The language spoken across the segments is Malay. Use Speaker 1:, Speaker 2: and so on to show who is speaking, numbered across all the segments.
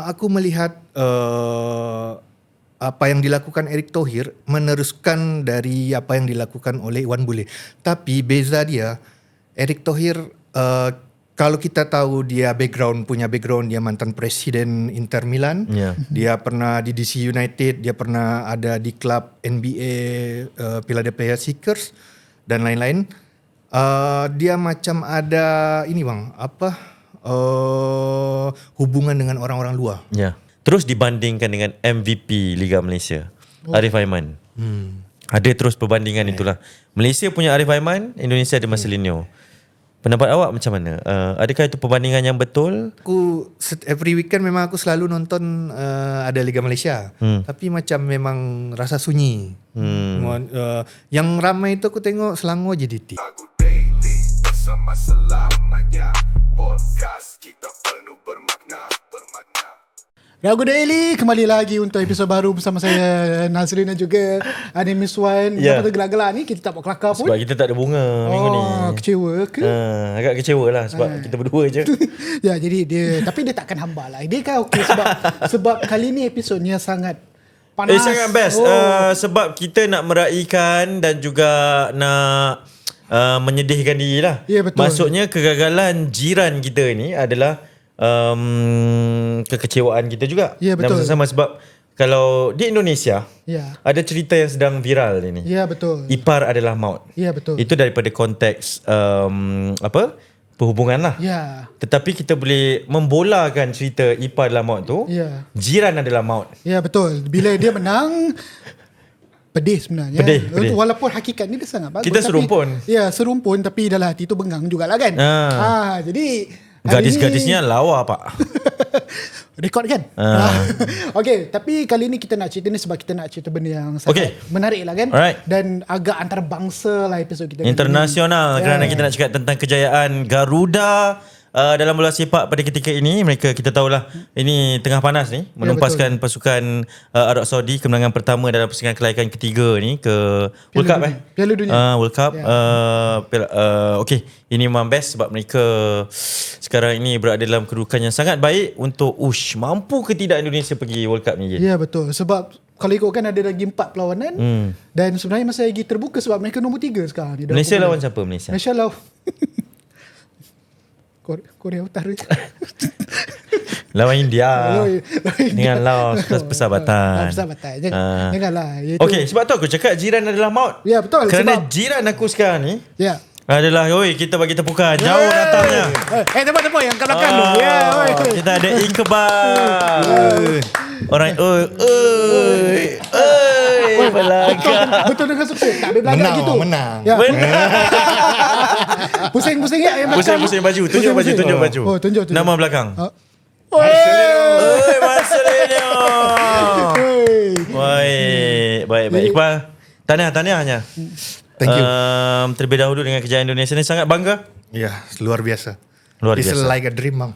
Speaker 1: Aku melihat apa yang dilakukan Erick Thohir meneruskan dari apa yang dilakukan oleh Iwan Bule. Tapi beza dia, Erick Thohir kalau kita tahu dia punya background dia mantan presiden Inter Milan, dia pernah di DC United, dia pernah ada di klub NBA Philadelphia Sixers dan lain-lain. Dia macam ada ini bang, hubungan dengan orang-orang luar.
Speaker 2: Ya. Terus dibandingkan dengan MVP Liga Malaysia, Arif Aiman. Ada terus perbandingan itulah. Malaysia punya Arif Aiman, Indonesia ada Marcelinho. Pendapat awak macam mana? Adakah itu perbandingan yang betul?
Speaker 1: Aku every weekend memang aku selalu nonton ada Liga Malaysia. Tapi macam memang rasa sunyi. Yang ramai itu aku tengok Selangor JDT. Aku daily bersama selamanya. Podcast kita penuh bermakna.
Speaker 3: Ragu Daily kembali lagi untuk episod baru bersama saya Nazrin dan juga Adim Miswan. Lepas gelak-gelak ni kita tak buat kelakar pun.
Speaker 2: Sebab kita tak ada bunga minggu ni.
Speaker 3: Kecewa ke?
Speaker 2: Agak kecewa lah sebab kita berdua je.
Speaker 3: Ya, jadi tapi dia takkan hamba lah. Dia kan okey sebab kali ni episodnya sangat panas.
Speaker 2: Sangat best. Sebab kita nak meraihkan dan juga nak menyedihkan diri lah.
Speaker 3: Ya, betul.
Speaker 2: Maksudnya kegagalan jiran kita ni adalah kekecewaan kita juga.
Speaker 3: Ya, betul.
Speaker 2: Dan bersama sebab kalau di Indonesia ada cerita yang sedang viral ini.
Speaker 3: Ya, betul.
Speaker 2: Ipar adalah maut.
Speaker 3: Ya, betul.
Speaker 2: Itu daripada konteks perhubungan lah.
Speaker 3: Ya.
Speaker 2: Tetapi kita boleh membolakan cerita ipar adalah maut tu.
Speaker 3: Ya.
Speaker 2: Jiran adalah maut.
Speaker 3: Ya, betul. Bila dia menang pedih sebenarnya.
Speaker 2: Pedih.
Speaker 3: Walaupun hakikat ni dia sangat bagus.
Speaker 2: Kita serumpun.
Speaker 3: Ya, serumpun tapi dalam hati tu bengang jugalah kan. Jadi
Speaker 2: gadis-gadisnya lawa pak.
Speaker 3: Rekod kan. Okay, tapi kali ni kita nak cerita ni sebab kita nak cerita benda yang sangat menarik lah kan.
Speaker 2: Alright.
Speaker 3: Dan agak antarabangsa lah episod kita
Speaker 2: internasional kerana kita nak cakap tentang kejayaan Garuda dalam bola sepak pada ketika ini. Kita tahulah ini tengah panas ni, menumpaskan pasukan Arab Saudi kemenangan pertama dalam pusingan kelayakan ketiga ni ke World Cup
Speaker 3: Piala Dunia.
Speaker 2: World Cup. Okay, ini memang best sebab mereka sekarang ini berada dalam kedudukan yang sangat baik untuk mampu ke tidak Indonesia pergi World Cup ni.
Speaker 3: Ya, betul. Sebab kalau ikutkan ada lagi 4 perlawanan dan sebenarnya masih lagi terbuka sebab mereka nombor 3 sekarang.
Speaker 2: Malaysia lawan siapa Malaysia?
Speaker 3: Malaysia lawan Korea Utara.
Speaker 2: Lawan India. Dengan lawan persahabatan.
Speaker 3: Janganlah.
Speaker 2: Okay, sebab tu aku cakap jiran adalah maut.
Speaker 3: Ya, betul.
Speaker 2: Kerana jiran aku sekarang ni adalah kita bagi tepukan. Jauh datangnya.
Speaker 3: Tepuk yang kat belakang tu.
Speaker 2: Kita ada Iqbal. Orang belakang.
Speaker 3: Betul dengan sukses. Tak boleh belakang gitu.
Speaker 1: Menang.
Speaker 3: Pusing-pusing ya.
Speaker 2: Pusing baju. Tunjuk baju.
Speaker 3: Oh, tunjuk.
Speaker 2: Nama belakang. Marcelinho. Baik. Iqbal. Tahniahnya.
Speaker 1: Thank you.
Speaker 2: Terlebih dahulu dengan kejayaan Indonesia ni sangat bangga.
Speaker 1: Ya, luar biasa. It's like a dream bang.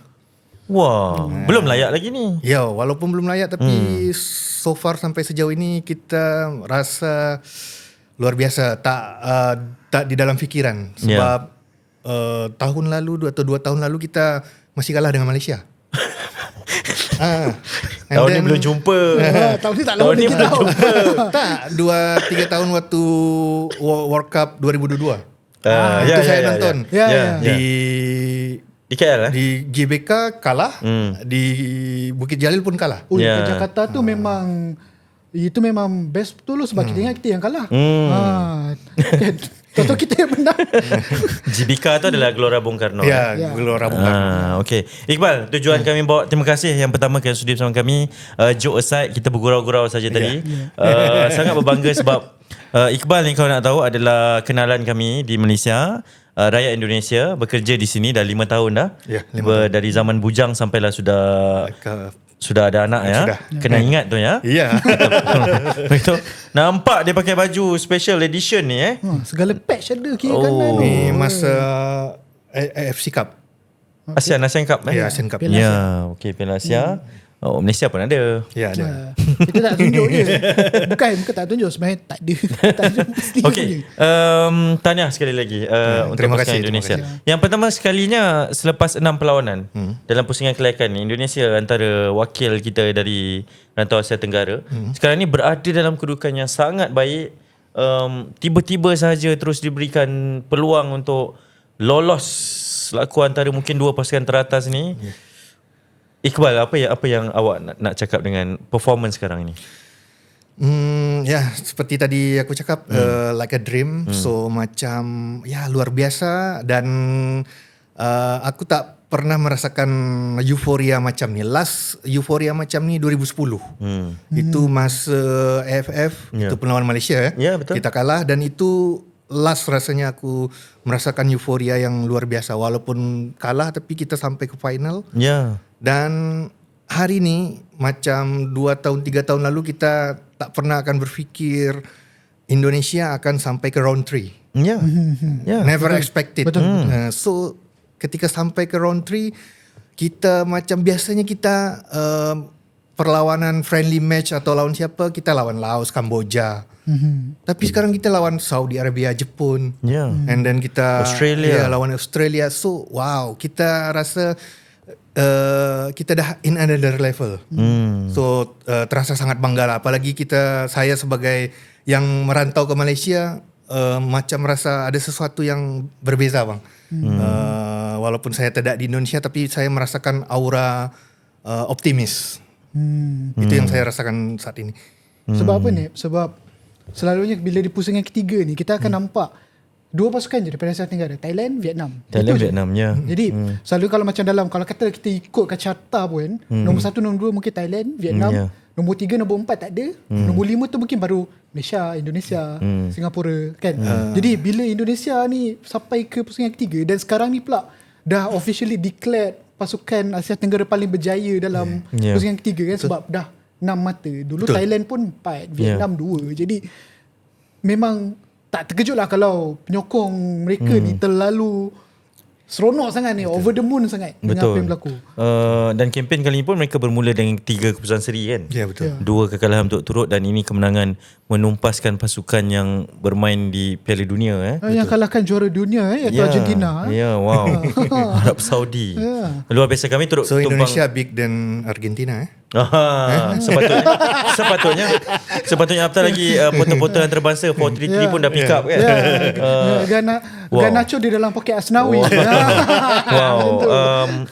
Speaker 2: Wah, belum layak lagi ni.
Speaker 1: Ya, walaupun belum layak tapi so far sampai sejauh ini kita rasa luar biasa. Tak di dalam fikiran sebab tahun lalu atau 2 tahun lalu kita masih kalah dengan Malaysia.
Speaker 2: Tahun ni belum jumpa.
Speaker 3: Tahun ni tak lawan lagi
Speaker 2: belum jumpa.
Speaker 1: Tak, 2-3 tahun waktu World Cup 2022. Itu saya nonton.
Speaker 2: Di KL
Speaker 1: di GBK kalah, di Bukit Jalil pun kalah.
Speaker 3: Jakarta tu memang itu memang best betul sebab kita ingat kita yang kalah. Contoh kita yang menang.
Speaker 2: GBK tu adalah Gelora Bung Karno.
Speaker 1: Ya, Gelora Bung Karno.
Speaker 2: Okay, Iqbal, tujuan kami bawa, terima kasih yang pertama kerana sudi bersama kami. Joke aside, kita bergurau-gurau saja tadi. Sangat berbangga sebab Iqbal ni kalau nak tahu adalah kenalan kami di Malaysia. Rakyat Indonesia bekerja di sini dah 5 tahun dah. Dari zaman bujang sampailah sudah ada anak ya. Kena ingat tu ya.
Speaker 1: Ya.
Speaker 2: Betul. Nampak dia pakai baju special edition ni
Speaker 3: segala patch ada kiri kanan.
Speaker 1: Ni masa AFC Cup.
Speaker 2: Asian Cup
Speaker 1: Ya, Asian Cup.
Speaker 2: Ya, okey, Piala Asia. Malaysia pun ada.
Speaker 1: Ya, ada.
Speaker 3: Kita tak tunjuk je. Bukan tak tunjuk, sebenarnya tak ada. Tak ada pasti
Speaker 2: Okey,
Speaker 3: je.
Speaker 2: tahniah sekali lagi untuk
Speaker 1: terima
Speaker 2: pasukan
Speaker 1: kasih,
Speaker 2: Indonesia.
Speaker 1: terima
Speaker 2: Yang pertama sekalinya selepas 6 perlawanan dalam pusingan kelayakan ni, Indonesia antara wakil kita dari rantau Asia Tenggara sekarang ni berada dalam kedudukan yang sangat baik. Tiba-tiba sahaja terus diberikan peluang untuk lolos selaku antara mungkin 2 pasukan teratas ni. Iqbal, apa yang awak nak cakap dengan performance sekarang ini?
Speaker 1: Ya, seperti tadi aku cakap, like a dream. So macam luar biasa, dan aku tak pernah merasakan euforia macam ni. Last euforia macam ni 2010. Itu masa AFF, itu penlawan Malaysia.
Speaker 2: Ya, betul.
Speaker 1: Kita kalah, dan itu last rasanya aku merasakan euforia yang luar biasa. Walaupun kalah tapi kita sampai ke final.
Speaker 2: Ya.
Speaker 1: Dan hari ni macam 2 tahun 3 tahun lalu kita tak pernah akan berfikir Indonesia akan sampai ke round 3.
Speaker 2: Ya. Ya.
Speaker 1: Never expected.
Speaker 3: Betul.
Speaker 1: So ketika sampai ke round 3, kita macam biasanya kita perlawanan friendly match atau lawan siapa, kita lawan Laos, Kamboja. Tapi sekarang kita lawan Saudi Arabia, Jepun.
Speaker 2: Ya.
Speaker 1: And then kita
Speaker 2: Australia.
Speaker 1: lawan Australia. So wow, kita rasa kita dah in another level. So terasa sangat bangga lah. Apalagi saya sebagai yang merantau ke Malaysia, macam rasa ada sesuatu yang berbeza bang. Walaupun saya tidak di Indonesia, tapi saya merasakan aura optimis. Itu yang saya rasakan saat ini.
Speaker 3: Sebab apa ni? Sebab selalunya bila di pusingan ketiga ni, kita akan nampak 2 pasukan je daripada Asia Tenggara, Thailand, Vietnam.
Speaker 2: Thailand,
Speaker 3: Itu je.
Speaker 2: Vietnam, ya.
Speaker 3: Jadi selalu kalau macam kalau kata kita ikutkan carta pun, nombor 1, nombor 2 mungkin Thailand, Vietnam,
Speaker 2: Ya.
Speaker 3: nombor 3, nombor 4 tak ada, nombor 5 tu mungkin baru Malaysia, Indonesia, Singapura kan. Jadi bila Indonesia ni sampai ke pusingan ketiga, dan sekarang ni pula dah officially declared pasukan Asia Tenggara paling berjaya dalam pusingan ketiga kan, sebab dah 6 mata. Dulu
Speaker 1: Betul.
Speaker 3: Thailand pun 4, Vietnam 2. Jadi memang tak terkejut lah kalau penyokong mereka ni terlalu seronok sangat ni, over the moon sangat dengan apa yang berlaku.
Speaker 2: Dan kempen kali ini pun mereka bermula dengan 3 keputusan seri kan.
Speaker 1: Ya, betul.
Speaker 2: 2 kekalahan turut-turut, dan ini kemenangan menumpaskan pasukan yang bermain di Piala Dunia
Speaker 3: Yang kalahkan juara dunia iaitu Argentina.
Speaker 2: Ya, wow. Arab Saudi. Luar biasa, kami turut
Speaker 1: So
Speaker 2: tumpang.
Speaker 1: Indonesia big than Argentina.
Speaker 2: Sepatutnya apatah lagi foto-foto antarabangsa 433 pun dah pick up kan.
Speaker 3: Garnacho di dalam poket Asnawi.
Speaker 2: Wow.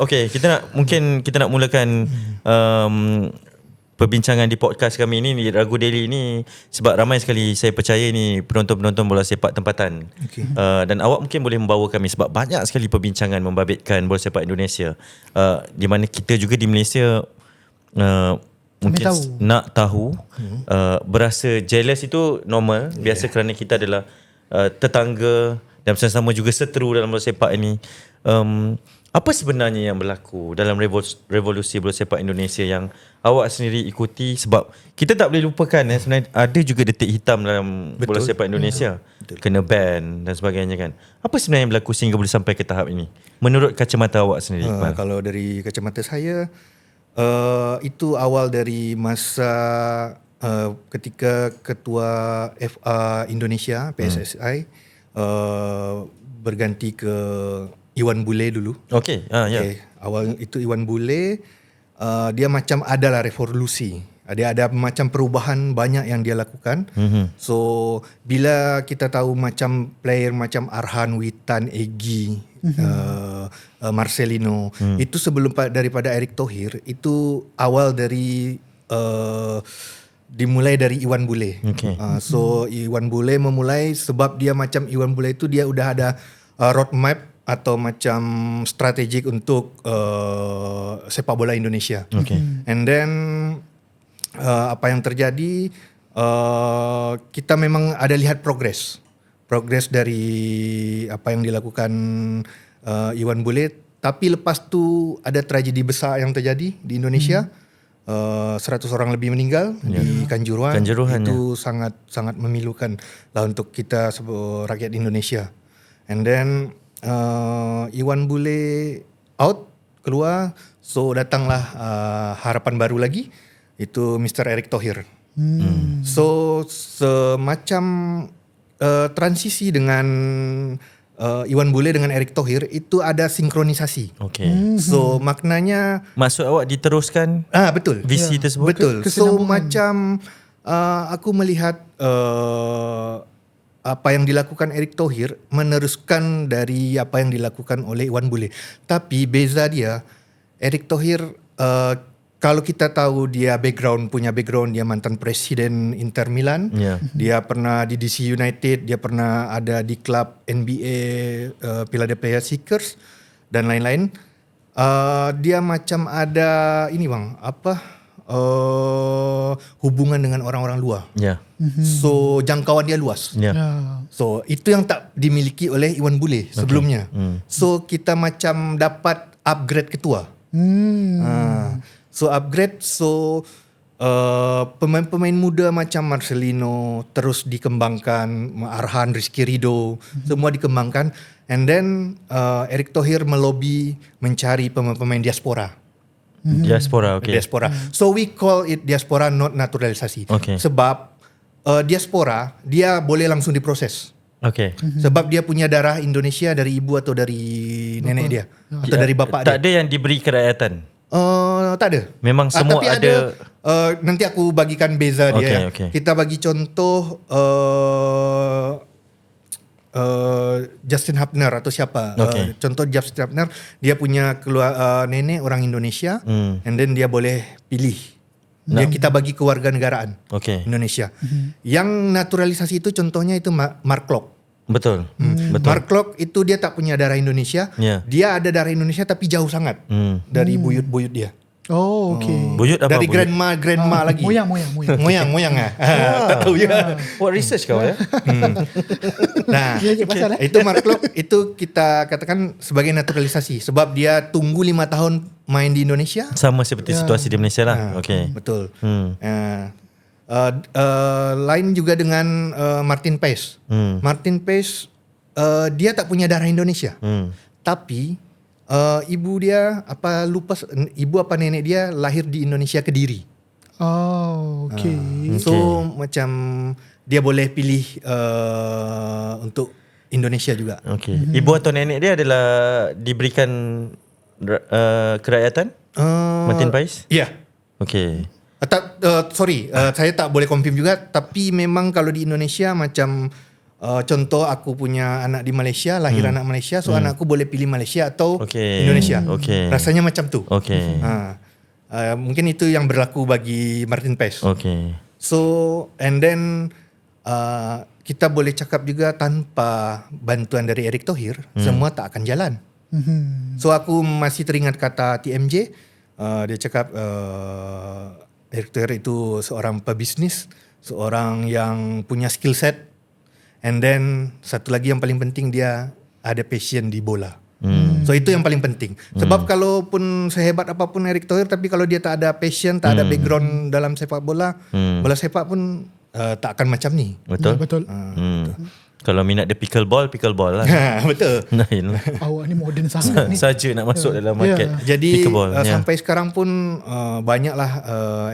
Speaker 2: Okay, kita nak mulakan perbincangan di podcast kami ini di Ragu Daily ni, sebab ramai sekali saya percaya ni penonton-penonton bola sepak tempatan. Dan awak mungkin boleh membawa kami, sebab banyak sekali perbincangan membabitkan bola sepak Indonesia, di mana kita juga di Malaysia mungkin nak tahu. Berasa jealous itu normal, biasa, kerana kita adalah tetangga dan bersama-sama juga seteru dalam bola sepak ini. Apa sebenarnya yang berlaku dalam revolusi bola sepak Indonesia yang awak sendiri ikuti? Sebab kita tak boleh lupakan sebenarnya ada juga detik hitam dalam bola sepak Indonesia. Kena ban dan sebagainya kan. Apa sebenarnya yang berlaku sehingga boleh sampai ke tahap ini menurut kacamata awak sendiri?
Speaker 1: Kalau dari kacamata saya, itu awal dari masa ketika ketua FA Indonesia PSSI berganti ke Iwan Bule dulu.
Speaker 2: Okey,
Speaker 1: Okay. Awal itu Iwan Bule, dia macam adalah revolusi. Ada macam perubahan banyak yang dia lakukan. So bila kita tahu macam player macam Arhan, Witan, Egy, Marcelino, itu sebelum daripada Erick Thohir, itu awal dari dimulai dari Iwan Bule. So Iwan Bule memulai, sebab dia macam Iwan Bule itu dia udah ada roadmap atau macam strategik untuk sepak bola Indonesia. And then apa yang terjadi, kita memang ada lihat progres dari apa yang dilakukan Iwan Bule. Tapi lepas tu ada tragedi besar yang terjadi di Indonesia. 100 orang lebih meninggal di Kanjuruhan. Itu sangat memilukan lah untuk kita rakyat Indonesia. And then Iwan Bule keluar. So datanglah harapan baru lagi, itu Mr. Erick Thohir. So semacam transisi dengan Iwan Bule dengan Erick Thohir itu ada sinkronisasi.
Speaker 2: Okay.
Speaker 1: So maknanya
Speaker 2: Maksud awak diteruskan
Speaker 1: betul.
Speaker 2: visi tersebut?
Speaker 1: Betul. So macam aku melihat apa yang dilakukan Erick Thohir meneruskan dari apa yang dilakukan oleh Iwan Bule. Tapi beza dia, Erick Thohir kalau kita tahu dia punya background dia mantan presiden Inter Milan, dia pernah di DC United, dia pernah ada di klub NBA Philadelphia Sixers dan lain-lain. Dia macam ada ini hubungan dengan orang-orang luar. So jangkauan dia luas. So itu yang tak dimiliki oleh Iwan Bule sebelumnya. So kita macam dapat upgrade ketua. So upgrade, pemain-pemain muda macam Marcelino terus dikembangkan, Arhan, Rizky Ridho, semua dikembangkan. And then Erick Thohir melobi mencari pemain-pemain diaspora.
Speaker 2: Diaspora, okay.
Speaker 1: Diaspora. So we call it diaspora, not naturalisasi.
Speaker 2: Okay.
Speaker 1: Sebab diaspora dia boleh langsung diproses.
Speaker 2: Okay.
Speaker 1: Sebab dia punya darah Indonesia dari ibu atau dari nenek dia atau dari bapak dia.
Speaker 2: Tak ada yang diberi kerakyatan?
Speaker 1: Tak ada.
Speaker 2: Memang semua
Speaker 1: tapi ada. Nanti aku bagikan beza dia.
Speaker 2: Okay.
Speaker 1: Kita bagi contoh Justin Hapner atau siapa. Contoh Justin Hapner, dia punya nenek orang Indonesia, and then dia boleh pilih. Kita bagi kewarganegaraan Indonesia. Yang naturalisasi itu contohnya itu Mark Klok.
Speaker 2: Betul.
Speaker 1: Mark Klok itu dia tak punya darah Indonesia. Dia ada darah Indonesia tapi jauh sangat dari buyut-buyut dia.
Speaker 3: Oh, okay.
Speaker 2: Buyut apa?
Speaker 1: Dari grandma lagi.
Speaker 3: Moyang.
Speaker 1: Moyang tak tahu ya.
Speaker 2: Buat research kau ya?
Speaker 1: Nah, itu Mark Klok itu kita katakan sebagai naturalisasi sebab dia tunggu 5 tahun main di Indonesia.
Speaker 2: Sama seperti situasi di Malaysia lah.
Speaker 1: Betul. Lain juga dengan Martin Paes. Martin Paes dia tak punya darah Indonesia. Tapi ibu dia ibu apa nenek dia lahir di Indonesia, Kediri.
Speaker 3: Oh, okay.
Speaker 1: So macam dia boleh pilih untuk Indonesia juga.
Speaker 2: Ibu atau nenek dia adalah diberikan kerakyatan? Martin Paes?
Speaker 1: Ya.
Speaker 2: Okay.
Speaker 1: Saya tak boleh confirm juga. Tapi memang kalau di Indonesia macam contoh aku punya anak di Malaysia, lahir anak Malaysia, so anakku boleh pilih Malaysia atau Indonesia. Rasanya macam tu. Mungkin itu yang berlaku bagi Martin Paes. So and then kita boleh cakap juga tanpa bantuan dari Erick Thohir semua tak akan jalan. So aku masih teringat kata TMJ, dia cakap Erick Thohir itu seorang pebisnis, seorang yang punya skill set. And then satu lagi yang paling penting, dia ada passion di bola. So itu yang paling penting. Sebab kalaupun sehebat apapun Erick Thohir, tapi kalau dia tak ada passion, tak ada background dalam sepak bola, bola sepak pun tak akan macam ni.
Speaker 2: Betul. Kalau minat dia pickleball lah.
Speaker 1: Betul.
Speaker 3: Awak ni modern sangat ni.
Speaker 2: Saja nak masuk dalam market.
Speaker 1: Jadi
Speaker 2: pickleball.
Speaker 1: Sampai sekarang pun banyaklah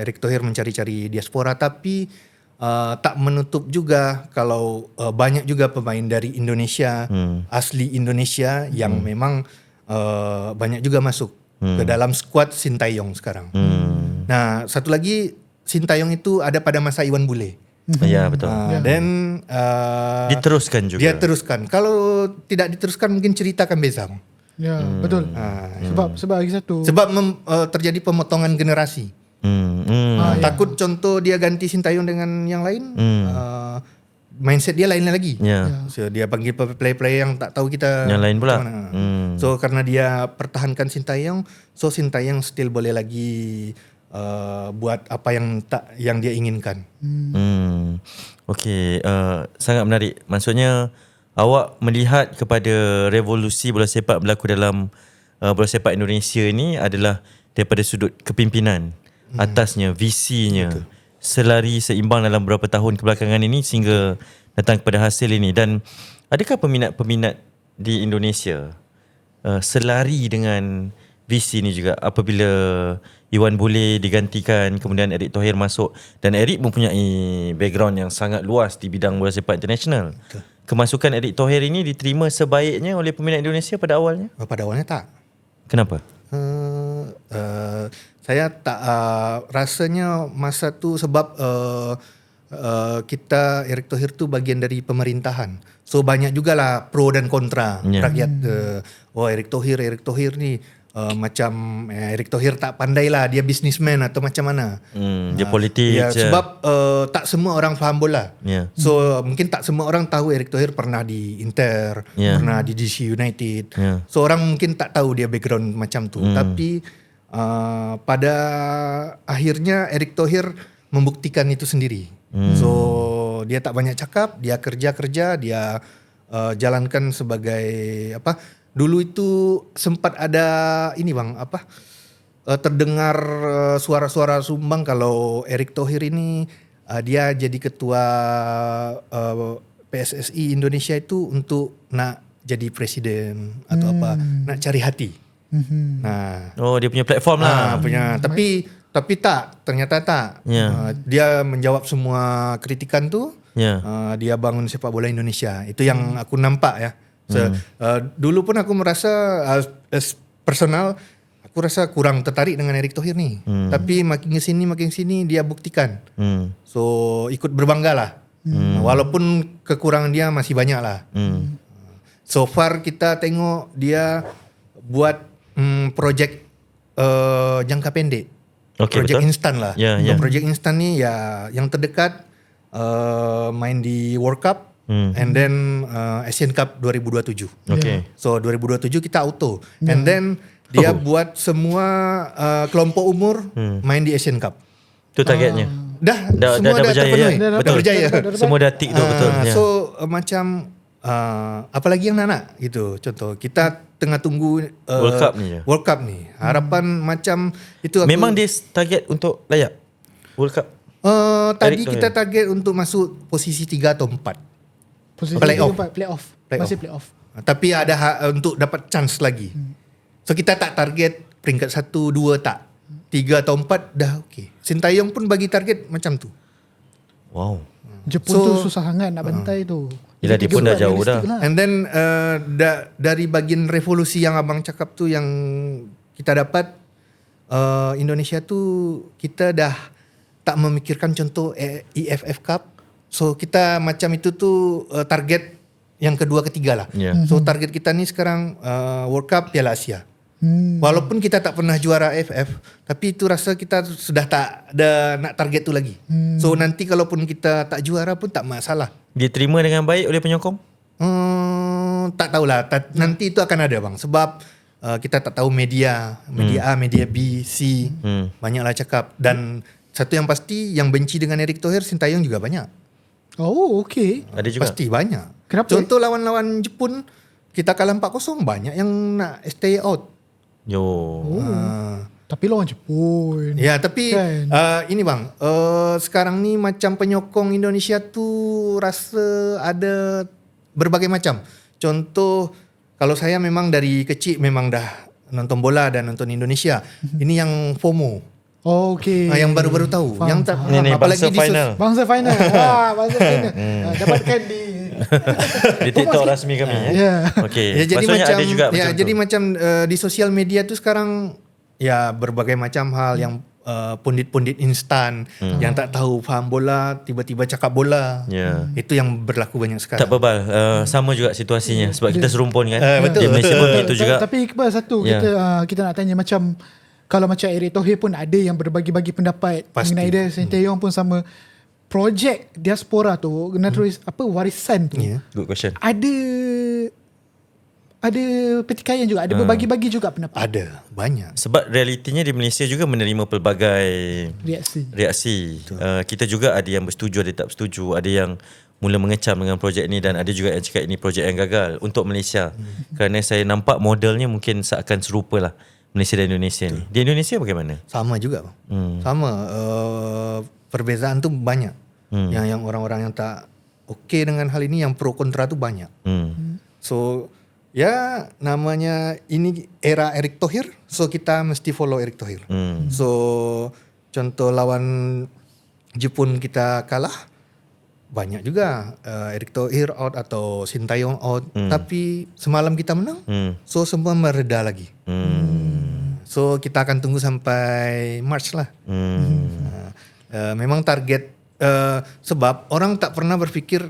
Speaker 1: Erick Thohir mencari-cari diaspora, tapi tak menutup juga kalau banyak juga pemain dari Indonesia, asli Indonesia yang memang banyak juga masuk ke dalam skuad Sintayong sekarang. Nah, satu lagi Sintayong itu ada pada masa Iwan Bule.
Speaker 2: Ya, betul.
Speaker 1: Dan
Speaker 2: diteruskan juga.
Speaker 1: Dia teruskan. Kalau tidak diteruskan mungkin cerita akan beza.
Speaker 3: Ya, betul. Sebab lagi satu.
Speaker 1: Sebab terjadi pemotongan generasi. Takut contoh dia ganti Sintayong dengan yang lain, mindset dia lain lagi. So dia panggil player-player yang tak tahu kita
Speaker 2: yang lain pula.
Speaker 1: So karena dia pertahankan Sintayong, so Sintayong still boleh lagi buat apa yang dia inginkan.
Speaker 2: Okay, sangat menarik. Maksudnya awak melihat kepada revolusi bola sepak berlaku dalam bola sepak Indonesia ini adalah daripada sudut kepimpinan, atasnya, visinya, selari seimbang dalam beberapa tahun kebelakangan ini sehingga datang kepada hasil ini. Dan adakah peminat-peminat di Indonesia selari dengan visi ni juga apabila Iwan Bule digantikan, kemudian Erick Thohir masuk, dan Erick mempunyai background yang sangat luas di bidang bola sepak international.
Speaker 1: Betul.
Speaker 2: Kemasukan Erick Thohir ini diterima sebaiknya oleh peminat Indonesia pada awalnya.
Speaker 1: Pada awalnya tak.
Speaker 2: Kenapa?
Speaker 1: Saya tak rasanya masa tu sebab kita Erick Thohir tu bagian dari pemerintahan. So banyak jugalah pro dan kontra rakyat. Erick Thohir ni macam Erick Thohir tak pandai lah, dia businessman atau macam mana.
Speaker 2: Dia politik je.
Speaker 1: Sebab tak semua orang faham bola. So mungkin tak semua orang tahu Erick Thohir pernah di Inter, pernah di DC United. So orang mungkin tak tahu dia background macam tu. Tapi pada akhirnya Erick Thohir membuktikan itu sendiri. So dia tak banyak cakap, dia kerja, dia jalankan sebagai apa? Dulu itu sempat ada ini bang, terdengar suara-suara sumbang kalau Erick Thohir ini dia jadi ketua PSSI Indonesia itu untuk nak jadi presiden atau nak cari hati. Nah,
Speaker 2: dia punya platform lah.
Speaker 1: Tapi ternyata tak. Dia menjawab semua kritikan tu. Dia bangun sepak bola Indonesia. Itu yang aku nampak ya. Dulu pun aku merasa personal, aku rasa kurang tertarik dengan Erick Thohir ni. Tapi makin kesini dia buktikan. So ikut berbangga lah. Walaupun kekurangan dia masih banyak lah. So far kita tengok dia buat projek jangka pendek. Projek instan lah. Projek instan ni ya yang terdekat main di World Cup. And then Asian Cup 2027. So 2027 kita auto. And then dia buat semua kelompok umur main di Asian Cup.
Speaker 2: Itu targetnya.
Speaker 1: Semua dah terpenuhi.
Speaker 2: Betul.
Speaker 1: Berjaya.
Speaker 2: Semua dah tick tu betul.
Speaker 1: So macam apalagi yang nak gitu. Contoh kita tengah tunggu World Cup ni. Harapan macam itu
Speaker 2: memang dia target untuk layak World Cup.
Speaker 1: Tadi kita target untuk masuk posisi 3 atau 4.
Speaker 3: Playoff. Masih playoff.
Speaker 1: Tapi ada untuk dapat chance lagi. So kita tak target peringkat 1, 2 tak. 3 atau 4 dah okey. Sintayong pun bagi target macam tu.
Speaker 2: Wow.
Speaker 3: Jepun tu susah sangat nak bantai tu.
Speaker 2: Yelah dia pun dah jauh dah.
Speaker 1: And then dari bagian revolusi yang abang cakap tu yang kita dapat, Indonesia tu kita dah tak memikirkan contoh EFF Cup. So kita macam itu tu target yang kedua ketiga lah. So target kita ni sekarang World Cup, Piala Asia. Walaupun kita tak pernah juara AFF, tapi itu rasa kita sudah tak ada nak target tu lagi. So nanti kalaupun kita tak juara pun tak masalah.
Speaker 2: Diterima dengan baik oleh penyokong?
Speaker 1: Tak tahulah. Nanti itu akan ada bang. Sebab kita tak tahu media A, media B, C, banyaklah cakap. Dan satu yang pasti yang benci dengan Erick Thohir, Sintayong juga banyak.
Speaker 3: Oh, okey.
Speaker 2: Ada juga.
Speaker 1: Pasti banyak.
Speaker 3: Kenapa?
Speaker 1: Contoh lawan-lawan Jepun, kita kalah 4-0, banyak yang nak stay out.
Speaker 3: Tapi lawan Jepun.
Speaker 1: Ya, tapi
Speaker 3: kan.
Speaker 1: ini bang, sekarang ni macam penyokong Indonesia tu rasa ada berbagai macam. Contoh, kalau saya memang dari kecil memang dah nonton bola dan nonton Indonesia. Ini yang FOMO.
Speaker 3: Oh, okey.
Speaker 1: Yang baru-baru tahu.
Speaker 3: Faham,
Speaker 1: Yang tak
Speaker 2: Ini
Speaker 1: apalagi
Speaker 2: bangsa final.
Speaker 3: Bangsa final. Wah, bangsa final. Dapatkan di
Speaker 2: Di TikTok rasmi kami. Okey.
Speaker 1: Ya, jadi
Speaker 2: maksudnya
Speaker 1: macam
Speaker 2: ada juga
Speaker 1: ya,
Speaker 2: macam
Speaker 1: jadi
Speaker 2: tu.
Speaker 1: macam di sosial media tu sekarang ya berbagai macam hal yang pundit-pundit instan yang tak tahu faham bola tiba-tiba cakap bola. Itu yang berlaku banyak sekarang.
Speaker 2: Tak bebal. Sama juga situasinya sebab kita serumpun kan.
Speaker 1: Betul.
Speaker 2: Di Malaysia pun begitu juga.
Speaker 3: Tapi Iqbal satu kita nak tanya macam kalau macam Erick Thohir pun ada yang berbagi-bagi pendapat mengenai dia, Sintayong pun sama. Projek diaspora tu naturally warisan tu.
Speaker 2: Good question.
Speaker 3: Ada pertikaian juga, ada berbagi-bagi juga pendapat.
Speaker 1: Ada banyak.
Speaker 2: Sebab realitinya di Malaysia juga menerima pelbagai reaksi. Kita juga ada yang bersetuju, ada tak bersetuju, ada yang mula mengecam dengan projek ni dan ada juga yang cakap ini projek yang gagal untuk Malaysia. Kerana saya nampak modelnya mungkin seakan serupa lah Malaysia dan Indonesia ni. Di Indonesia bagaimana?
Speaker 1: Sama juga bang. Sama. Perbezaan tu banyak. Yang orang-orang yang tak okey dengan hal ini, yang pro kontra tu banyak. So Ya namanya ini era Erick Thohir, so kita mesti follow Erick Thohir. So contoh lawan Jepun kita kalah, banyak juga Erick Thohir out atau Sintayong out. Tapi semalam kita menang, so semua mereda lagi. So kita akan tunggu sampai March lah. Memang target sebab orang tak pernah berpikir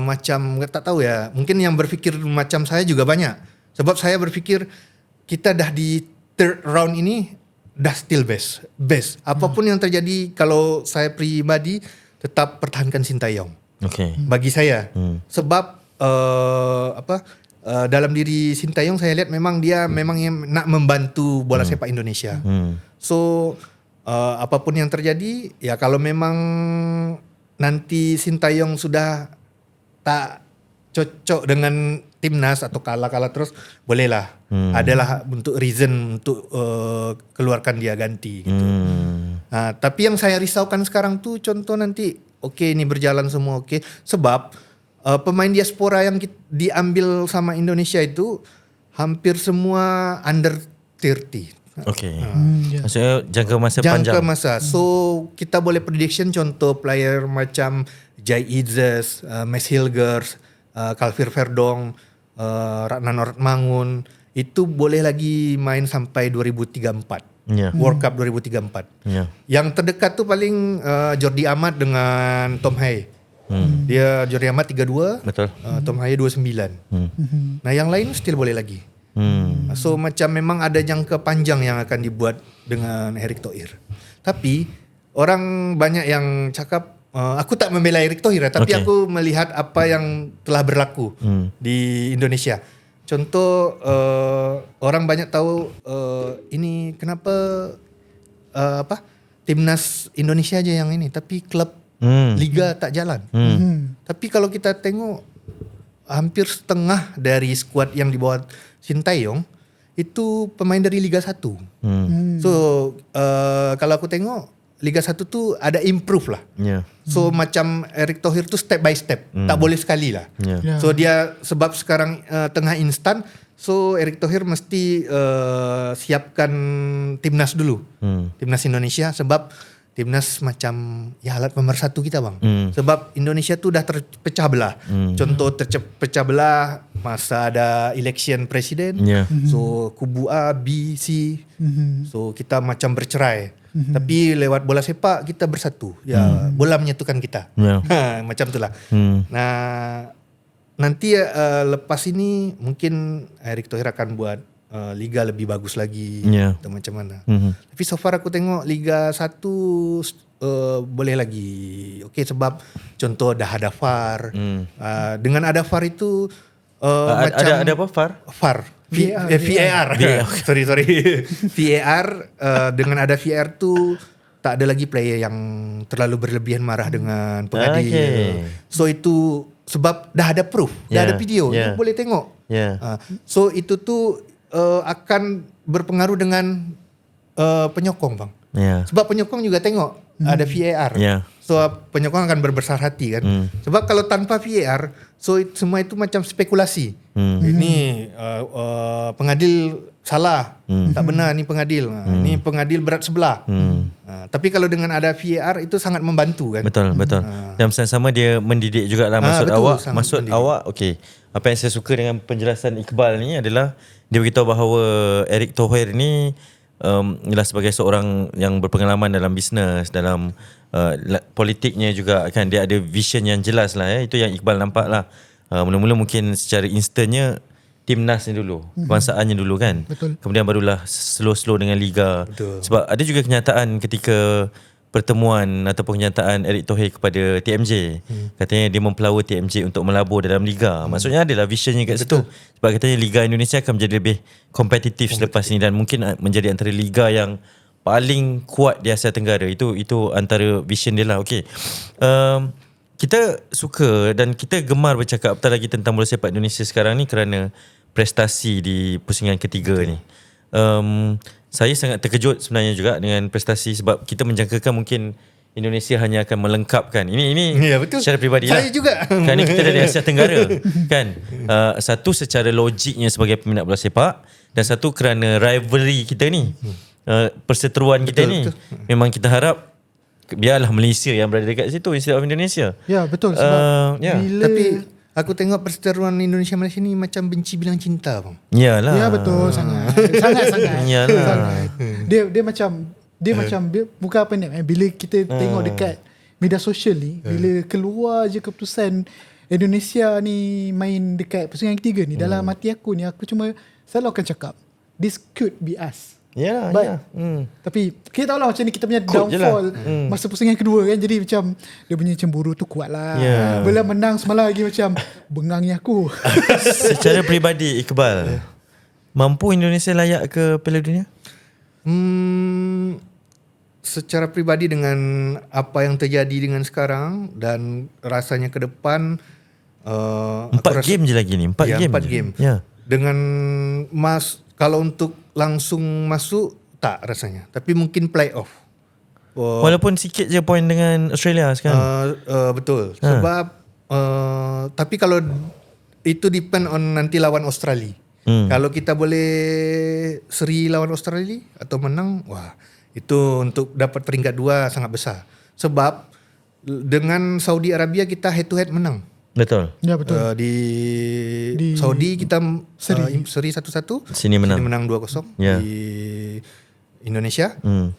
Speaker 1: macam tak tahu ya. Mungkin yang berpikir macam saya juga banyak. Sebab saya berpikir kita dah di third round ini dah still best. Apapun yang terjadi, kalau saya pribadi tetap pertahankan Sintayong.
Speaker 2: Okay.
Speaker 1: Bagi saya. Sebab dalam diri Sintayong saya lihat memang dia memang yang nak membantu bola sepak Indonesia. So apapun yang terjadi, ya kalau memang nanti Sintayong sudah tak cocok dengan timnas atau kalah terus, bolehlah. Adalah untuk reason untuk keluarkan dia ganti gitu. Nah, tapi yang saya risaukan sekarang tuh contoh nanti ini berjalan semua sebab pemain diaspora yang diambil sama Indonesia itu hampir semua under 30.
Speaker 2: Okay. Maksudnya jangka masa panjang.
Speaker 1: Jangka masa. So kita boleh prediction contoh player macam Jai Izzes, Mes Hilgers, Calvin Verdong, Ratnan Mangun itu boleh lagi main sampai 2034. World Cup 2034. Yang terdekat tuh paling Jordi Amat dengan Tom Haye. Dia Jordi Amat 32,
Speaker 2: betul.
Speaker 1: Tom Haye 29. Nah yang lain still boleh lagi. So macam memang ada jangka panjang yang akan dibuat dengan Erick Thohir. Tapi orang banyak yang cakap aku tak membela Erick Thohir, tapi aku melihat apa yang telah berlaku di Indonesia. Contoh orang banyak tahu ini kenapa timnas Indonesia aja yang ini, tapi klub liga tak jalan. Tapi kalau kita tengok hampir setengah dari skuad yang dibawa Sintayong itu pemain dari Liga 1. So kalau aku tengok Liga 1 tuh ada improve lah. So macam Erick Thohir tuh step by step, tak boleh sekali lah. So dia sebab sekarang tengah instan, so Erick Thohir mesti siapkan timnas dulu. Timnas Indonesia, sebab timnas macam ya alat pemersatu kita bang. Sebab Indonesia tuh dah terpecah belah. Contoh terpecah belah masa ada election presiden. So kubu A, B, C. So kita macam bercerai. Tapi lewat bola sepak kita bersatu. Ya bola menyatukan kita. Macam itulah. Nah nanti lepas ini mungkin Erick Thohir akan buat liga lebih bagus lagi atau macam mana. Tapi so far aku tengok Liga 1 boleh lagi. Sebab contoh dah ada VAR. Dengan ada VAR itu macam
Speaker 2: ada apa VAR?
Speaker 1: VAR. VAR. sorry. VAR dengan ada VAR tu tak ada lagi player yang terlalu berlebihan marah dengan pengadil. So itu sebab dah ada proof, dah ada video, boleh tengok. So itu tu akan berpengaruh dengan penyokong bang. Sebab penyokong juga tengok ada VAR. So penyokong akan berbesar hati kan. Sebab kalau tanpa VAR, so semua itu macam spekulasi. Ini pengadil salah, tak benar ni pengadil. Ni pengadil berat sebelah. Tapi kalau dengan ada VAR itu sangat membantu kan.
Speaker 2: Betul. Dan pesan sama dia mendidik jugalah maksud
Speaker 1: betul,
Speaker 2: awak.
Speaker 1: sangat
Speaker 2: Maksud
Speaker 1: mendidik.
Speaker 2: awak apa yang saya suka dengan penjelasan Iqbal ni adalah dia beritahu bahawa Erick Thohir ni ialah sebagai seorang yang berpengalaman dalam bisnes, dalam politiknya juga kan, dia ada vision yang jelas lah. Itu yang Iqbal nampak lah. Mula-mula mungkin secara instannya timnas ni dulu, kebangsaannya dulu kan.
Speaker 3: Betul.
Speaker 2: Kemudian barulah slow-slow dengan liga.
Speaker 1: Betul.
Speaker 2: Sebab ada juga kenyataan ketika pertemuan ataupun kenyataan Erick Thohir kepada TMJ. Katanya dia mempelawa TMJ untuk melabur dalam liga. Maksudnya adalah visionnya kat situ. Sebab katanya Liga Indonesia akan menjadi lebih kompetitif selepas ni, dan mungkin menjadi antara liga yang paling kuat di Asia Tenggara. Itu antara vision dia lah. Kita suka dan kita gemar bercakap apatah lagi tentang bola sepak Indonesia sekarang ni kerana prestasi di pusingan ketiga ni. Saya sangat terkejut sebenarnya juga dengan prestasi, sebab kita menjangkakan mungkin Indonesia hanya akan melengkapkan. Ini
Speaker 1: Ya, betul.
Speaker 2: secara peribadi lah.
Speaker 1: Saya juga.
Speaker 2: Kerana kita dari Asia Tenggara kan. Satu secara logiknya sebagai peminat bola sepak, dan satu kerana rivalry kita ni. Perseteruan kita
Speaker 1: Betul,
Speaker 2: ni.
Speaker 1: betul.
Speaker 2: Memang kita harap biarlah Malaysia yang berada dekat situ instead of Indonesia.
Speaker 3: Ya betul sebab
Speaker 2: Ya.
Speaker 3: bila
Speaker 1: Tapi aku tengok perseteruan Indonesia Malaysia ni macam benci bilang cinta bang.
Speaker 2: Yalah.
Speaker 3: ya betul sangat sangat
Speaker 2: Yalah.
Speaker 3: sangat. Dia macam bukan apa ni, bila kita tengok dekat media sosial ni, bila keluar je keputusan Indonesia ni main dekat pusingan ketiga ni, dalam hati aku ni aku cuma selalu akan cakap this could be us.
Speaker 2: Yalah.
Speaker 3: But,
Speaker 2: Ya.
Speaker 3: tapi kita tahu lah macam ni kita punya
Speaker 2: Cool je lah.
Speaker 3: downfall masa pusingan kedua kan. Jadi macam dia punya cemburu tu kuat lah.
Speaker 2: Yeah.
Speaker 3: Bila menang semalam lagi macam bengangnya aku.
Speaker 2: Secara peribadi Iqbal, mampu Indonesia layak ke Piala Dunia?
Speaker 1: Secara pribadi dengan apa yang terjadi dengan sekarang dan rasanya ke depan
Speaker 2: 4 game je lagi ni. 4
Speaker 1: ya,
Speaker 2: game
Speaker 1: 4
Speaker 2: je.
Speaker 1: game.
Speaker 2: Ya.
Speaker 1: Dengan kalau untuk langsung masuk tak rasanya. Tapi mungkin playoff.
Speaker 2: Walaupun sikit je point dengan Australia sekarang.
Speaker 1: Betul. Sebab tapi kalau itu depend on nanti lawan Australia. Kalau kita boleh seri lawan Australia atau menang, wah, itu untuk dapat peringkat 2 sangat besar. Sebab dengan Saudi Arabia kita head to head menang.
Speaker 2: Betul.
Speaker 3: Ya betul.
Speaker 1: Di Saudi kita seri 1-1.
Speaker 2: Sini menang.
Speaker 1: Sini menang 2-0
Speaker 2: Ya.
Speaker 1: di Indonesia,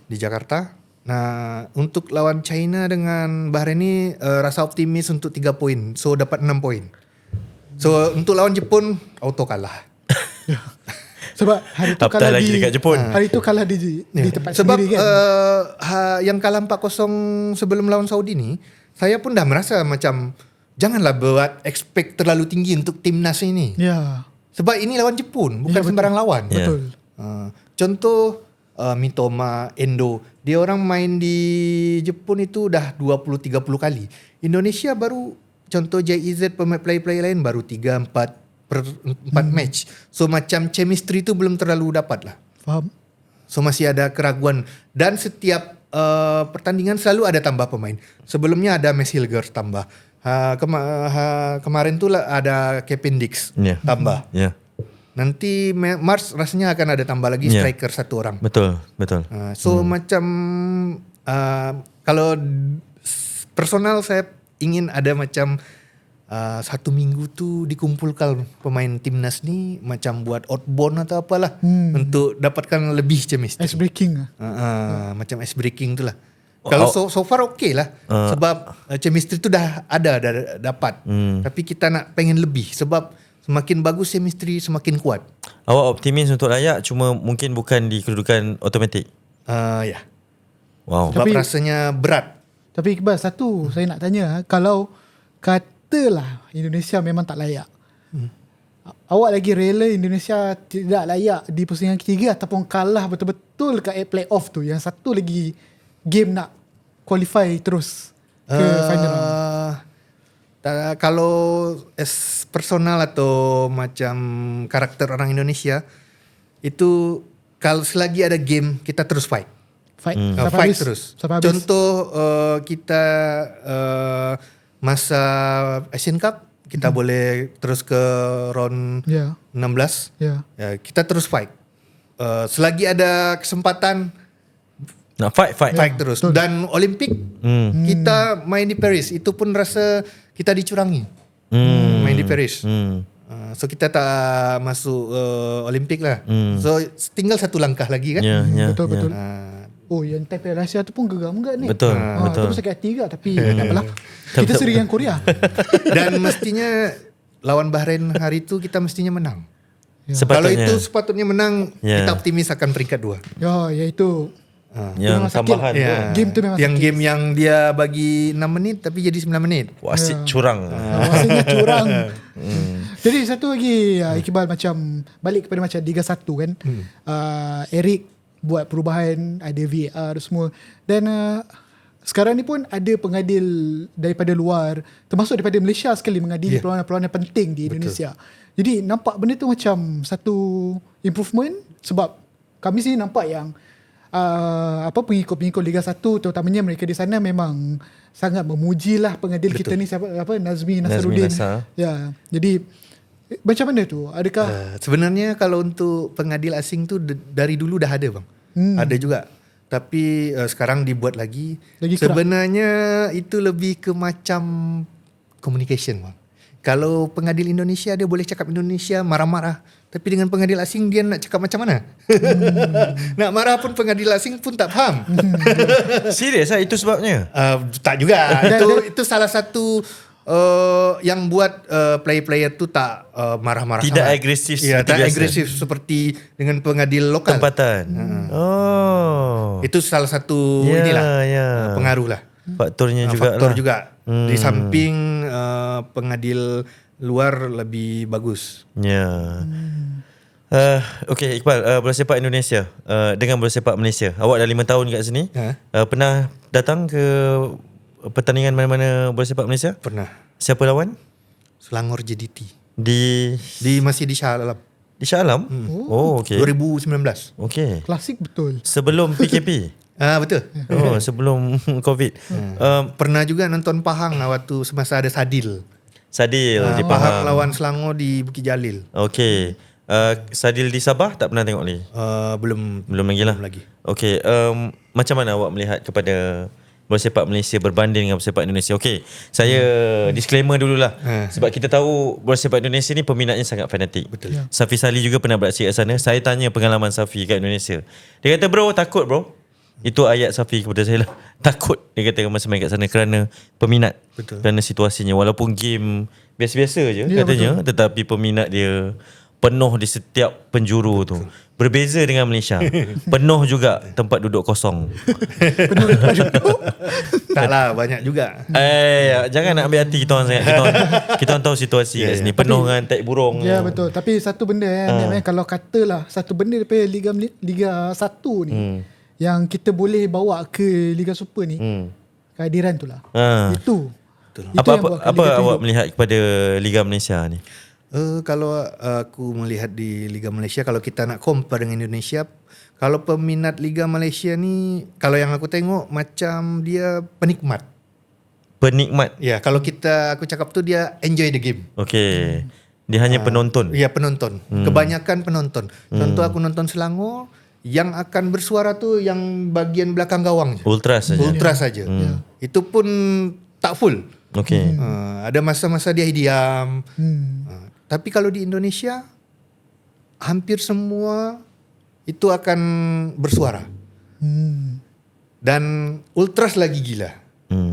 Speaker 1: di Jakarta. Nah, untuk lawan China dengan Bahrain ni rasa optimis untuk 3 poin. So dapat 6 poin. So untuk lawan Jepun auto kalah.
Speaker 3: Sebab hari tu
Speaker 2: Apatah
Speaker 3: kalah
Speaker 2: lagi dekat Jepun.
Speaker 3: Hari tu kalah di tempat
Speaker 1: Sebab
Speaker 3: sendiri kan.
Speaker 1: yang kalah 4-0 sebelum lawan Saudi ni, saya pun dah merasa macam janganlah buat expect terlalu tinggi untuk timnas ini.
Speaker 3: Ya.
Speaker 1: Sebab ini lawan Jepun, bukan sembarang lawan.
Speaker 2: Ya.
Speaker 3: Betul.
Speaker 1: Contoh Mitoma, Endo, dia orang main di Jepun itu dah 20-30 kali. Indonesia baru, contoh JIZ player-player lain baru 3-4 match. So macam chemistry tu belum terlalu dapat lah.
Speaker 3: Faham?
Speaker 1: So masih ada keraguan. Dan setiap pertandingan selalu ada tambah pemain. Sebelumnya ada Mes Hilger tambah. Kemarin tu lah ada Kevin Dix tambah.
Speaker 2: Ya.
Speaker 1: Nanti Mars rasanya akan ada tambah lagi striker 1 orang.
Speaker 2: Betul.
Speaker 1: So macam kalau personal saya ingin ada macam 1 minggu tu dikumpulkan pemain timnas ni macam buat outbound atau apalah untuk dapatkan lebih chemistry.
Speaker 3: Ice breaking lah.
Speaker 1: Macam ice breaking tu lah. Kalau so far okay lah. Sebab chemistry tu dah dapat. Tapi kita nak pengen lebih. Sebab semakin bagus chemistry semakin kuat.
Speaker 2: Awak optimis untuk layak, cuma mungkin bukan di kedudukan automatik.
Speaker 1: Ya.
Speaker 2: Wow.
Speaker 1: Sebab
Speaker 3: Tapi-
Speaker 1: rasanya berat.
Speaker 3: Tapi Iqbal, satu saya nak tanya, kalau katalah Indonesia memang tak layak, awak lagi rela Indonesia tidak layak di pusingan ketiga ataupun kalah betul-betul kat playoff tu, yang satu lagi game nak qualify terus ke final round?
Speaker 1: Kalau as personal atau macam karakter orang Indonesia, itu kalau selagi ada game kita terus fight.
Speaker 3: Fight,
Speaker 1: Fight terus.
Speaker 3: Sampai habis.
Speaker 1: Contoh kita masa Asian Cup kita boleh terus ke round
Speaker 3: Ya,
Speaker 1: 16.
Speaker 3: ya.
Speaker 1: Ya, kita terus fight. Selagi ada kesempatan
Speaker 2: Nak fight.
Speaker 1: fight terus.
Speaker 3: betul.
Speaker 1: Dan Olimpik kita main di Paris, itu pun rasa kita dicurangi. Main di Paris. So kita tak masuk Olimpik lah. So tinggal 1 langkah lagi kan.
Speaker 2: Ya.
Speaker 3: Betul. Oh, yang Taipei Malaysia tu pun geram juga ni.
Speaker 2: Betul.
Speaker 3: Itu pun sakit hati juga, tapi tak apalah. Kita seri yang Korea.
Speaker 1: Dan mestinya lawan Bahrain hari itu kita mestinya menang. Kalau
Speaker 2: Sepatutnya.
Speaker 1: itu sepatutnya menang,
Speaker 2: Ya.
Speaker 1: kita optimis akan peringkat 2.
Speaker 3: Ya, iaitu
Speaker 2: Yang
Speaker 3: memang sakit.
Speaker 2: tambahan tu.
Speaker 1: Ya.
Speaker 3: Game tu memang
Speaker 1: Yang
Speaker 3: sakit.
Speaker 1: game yang dia bagi 6 menit tapi jadi 9 menit.
Speaker 2: Wasit curang.
Speaker 3: Maksudnya curang. Jadi satu lagi Iqbal, macam balik kepada macam Liga 1 kan. Eric buat perubahan, ada VAR semua. Dan sekarang ni pun ada pengadil daripada luar, termasuk daripada Malaysia sekali, mengadili perlawanan-perlawanan penting di Indonesia. Jadi nampak benda tu macam satu improvement, sebab kami sini nampak yang pengikut-pengikut Liga 1 terutamanya mereka di sana memang sangat memujilah pengadil kita ni siapa Nazmi Nasaruddin.
Speaker 2: Nasar.
Speaker 3: Ya. Jadi macam mana tu? Adakah
Speaker 1: Sebenarnya kalau untuk pengadil asing tu dari dulu dah ada bang. Ada juga. Tapi sekarang dibuat lagi. Sebenarnya itu lebih ke macam communication bang. Kalau pengadil Indonesia dia boleh cakap Indonesia marah-marah. Tapi dengan pengadil asing dia nak cakap macam mana? Nak marah pun pengadil asing pun tak faham.
Speaker 2: Serius lah itu sebabnya?
Speaker 1: Tak juga. itu salah satu yang buat player-player tu tak marah-marah
Speaker 2: Tidak
Speaker 1: sangat.
Speaker 2: agresif
Speaker 1: Ya,
Speaker 2: seperti
Speaker 1: tak
Speaker 2: biasa.
Speaker 1: agresif seperti dengan pengadil lokal.
Speaker 2: Tempatan.
Speaker 1: Itu salah satu
Speaker 2: Ya,
Speaker 1: inilah
Speaker 2: ya.
Speaker 1: pengaruh lah.
Speaker 2: Faktornya juga
Speaker 1: Faktor
Speaker 2: lah.
Speaker 1: juga. Di samping pengadil luar lebih bagus.
Speaker 2: Ya. Okay Iqbal, bola sepak Indonesia dengan bola sepak Malaysia. Awak dah 5 tahun kat sini. Pernah datang ke pertandingan mana-mana bola sepak Malaysia?
Speaker 1: Pernah.
Speaker 2: Siapa lawan?
Speaker 1: Selangor JDT. Masih di Shah Alam.
Speaker 2: Di Shah Alam? Oh, okay.
Speaker 1: 2019.
Speaker 2: Okay.
Speaker 3: klasik betul?
Speaker 2: Sebelum PKP?
Speaker 1: Betul.
Speaker 2: Oh, sebelum COVID.
Speaker 1: Pernah juga nonton Pahang waktu semasa ada Sadil.
Speaker 2: Sadil di
Speaker 1: Pahang
Speaker 2: Pahang.
Speaker 1: lawan Selangor di Bukit Jalil.
Speaker 2: Okay. Sadil di Sabah tak pernah tengok lagi?
Speaker 1: Belum
Speaker 2: Lagi lah.
Speaker 1: belum lagi.
Speaker 2: Okay. Macam mana awak melihat kepada bola sepak Malaysia berbanding dengan bola sepak Indonesia? Okay, saya disclaimer dululah. Sebab kita tahu bola sepak Indonesia ni peminatnya sangat fanatik.
Speaker 1: Betul.
Speaker 2: Safi Salih juga pernah beraksi kat sana. Saya tanya pengalaman Safi kat Indonesia. Dia kata, bro, takut bro. Itu ayat Safi kepada saya lah. Takut, dia kata, masa main kat sana kerana peminat.
Speaker 1: Betul.
Speaker 2: Kerana situasinya. Walaupun game biasa-biasa je katanya, tetapi peminat dia penuh di setiap penjuru tu. Berbeza dengan Malaysia. Penuh juga tempat duduk kosong.
Speaker 1: Tak lah, banyak juga.
Speaker 2: Jangan nak ambil hati kita orang sangat. Kita orang tahu situasi kat sini. Penuh dengan tai burung.
Speaker 3: Ya betul. Tapi satu benda kalau katalah satu benda daripada Liga 1 ni yang kita boleh bawa ke Liga Super ni, kehadiran tu lah. Itu.
Speaker 2: Apa awak melihat kepada Liga Malaysia ni?
Speaker 1: Kalau aku melihat di Liga Malaysia, kalau kita nak compare dengan Indonesia, kalau peminat Liga Malaysia ni, kalau yang aku tengok macam dia penikmat.
Speaker 2: Penikmat.
Speaker 1: Ya, kalau aku cakap tu dia enjoy the game.
Speaker 2: Okay. Dia hanya penonton.
Speaker 1: Ya, penonton. Kebanyakan penonton. Contoh aku nonton Selangor, yang akan bersuara tu yang bagian belakang gawang je.
Speaker 2: Ultras saja.
Speaker 1: Ultras saja. Itu pun tak full.
Speaker 2: Okay.
Speaker 1: Ada masa-masa dia diam. Tapi kalau di Indonesia, hampir semua itu akan bersuara. Dan ultras lagi gila.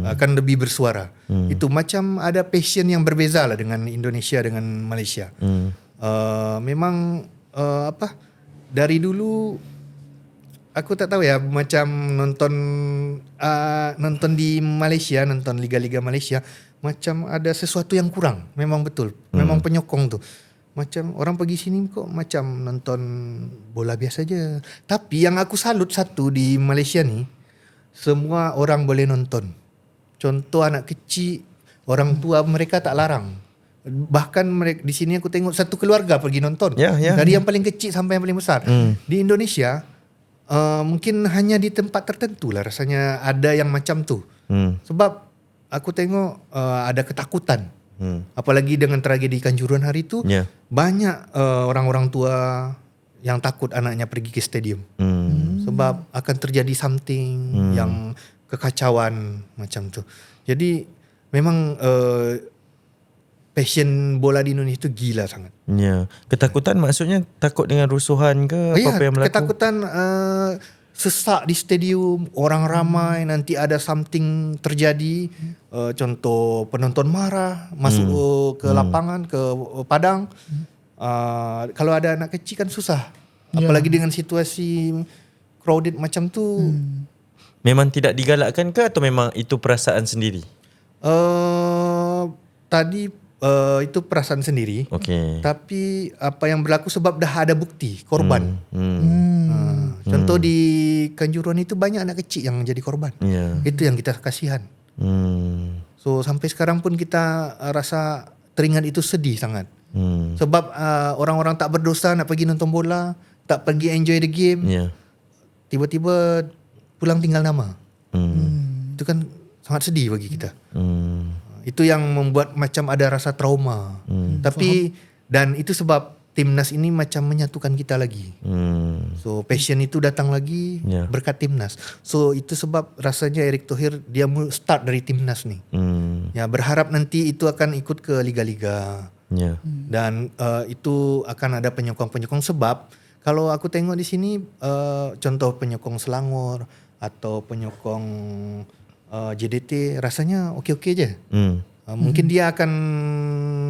Speaker 1: Akan lebih bersuara. Itu macam ada passion yang berbeza lah dengan Indonesia dengan Malaysia. Memang dari dulu aku tak tahu ya, macam nonton di Malaysia, nonton liga-liga Malaysia, macam ada sesuatu yang kurang. Memang betul. Memang penyokong tu. Macam orang pergi sini kok macam nonton bola biasa je. Tapi yang aku salut satu di Malaysia ni, semua orang boleh nonton. Contoh anak kecil, orang tua mereka tak larang. Bahkan mereka di sini aku tengok satu keluarga pergi nonton. Dari yang paling kecil sampai yang paling besar. Di Indonesia mungkin hanya di tempat tertentu lah rasanya ada yang macam tu. Sebab aku tengok ada ketakutan. Apalagi dengan tragedi Kanjuruhan hari tu, banyak orang-orang tua yang takut anaknya pergi ke stadium. Sebab akan terjadi something yang kekacauan macam tu. Jadi memang passion bola di Indonesia itu gila sangat.
Speaker 2: Ya. Ketakutan maksudnya takut dengan rusuhan ke apa-apa yang berlaku?
Speaker 1: Ketakutan sesak di stadium, orang ramai, nanti ada something terjadi. Contoh penonton marah, masuk ke lapangan, ke padang. Kalau ada anak kecil kan susah. Apalagi dengan situasi crowded macam tu.
Speaker 2: Memang tidak digalakkan ke atau memang itu perasaan sendiri?
Speaker 1: Tadi itu perasaan sendiri.
Speaker 2: Okay.
Speaker 1: Tapi apa yang berlaku sebab dah ada bukti korban. Contoh di Kanjuruhan itu banyak anak kecil yang jadi korban. Itu yang kita kasihan. So sampai sekarang pun kita rasa teringat itu sedih sangat. Sebab orang-orang tak berdosa nak pergi nonton bola, tak pergi enjoy the game. tiba-tiba pulang tinggal nama. Itu kan sangat sedih bagi kita. Itu yang membuat macam ada rasa trauma. Tapi dan itu sebab timnas ini macam menyatukan kita lagi. So passion itu datang lagi berkat timnas. So itu sebab rasanya Erick Thohir dia start dari timnas nih. Ya berharap nanti itu akan ikut ke liga-liga. Dan itu akan ada penyokong-penyokong sebab kalau aku tengok di sini contoh penyokong Selangor atau penyokong JDT rasanya okey-okey aja. Mungkin dia akan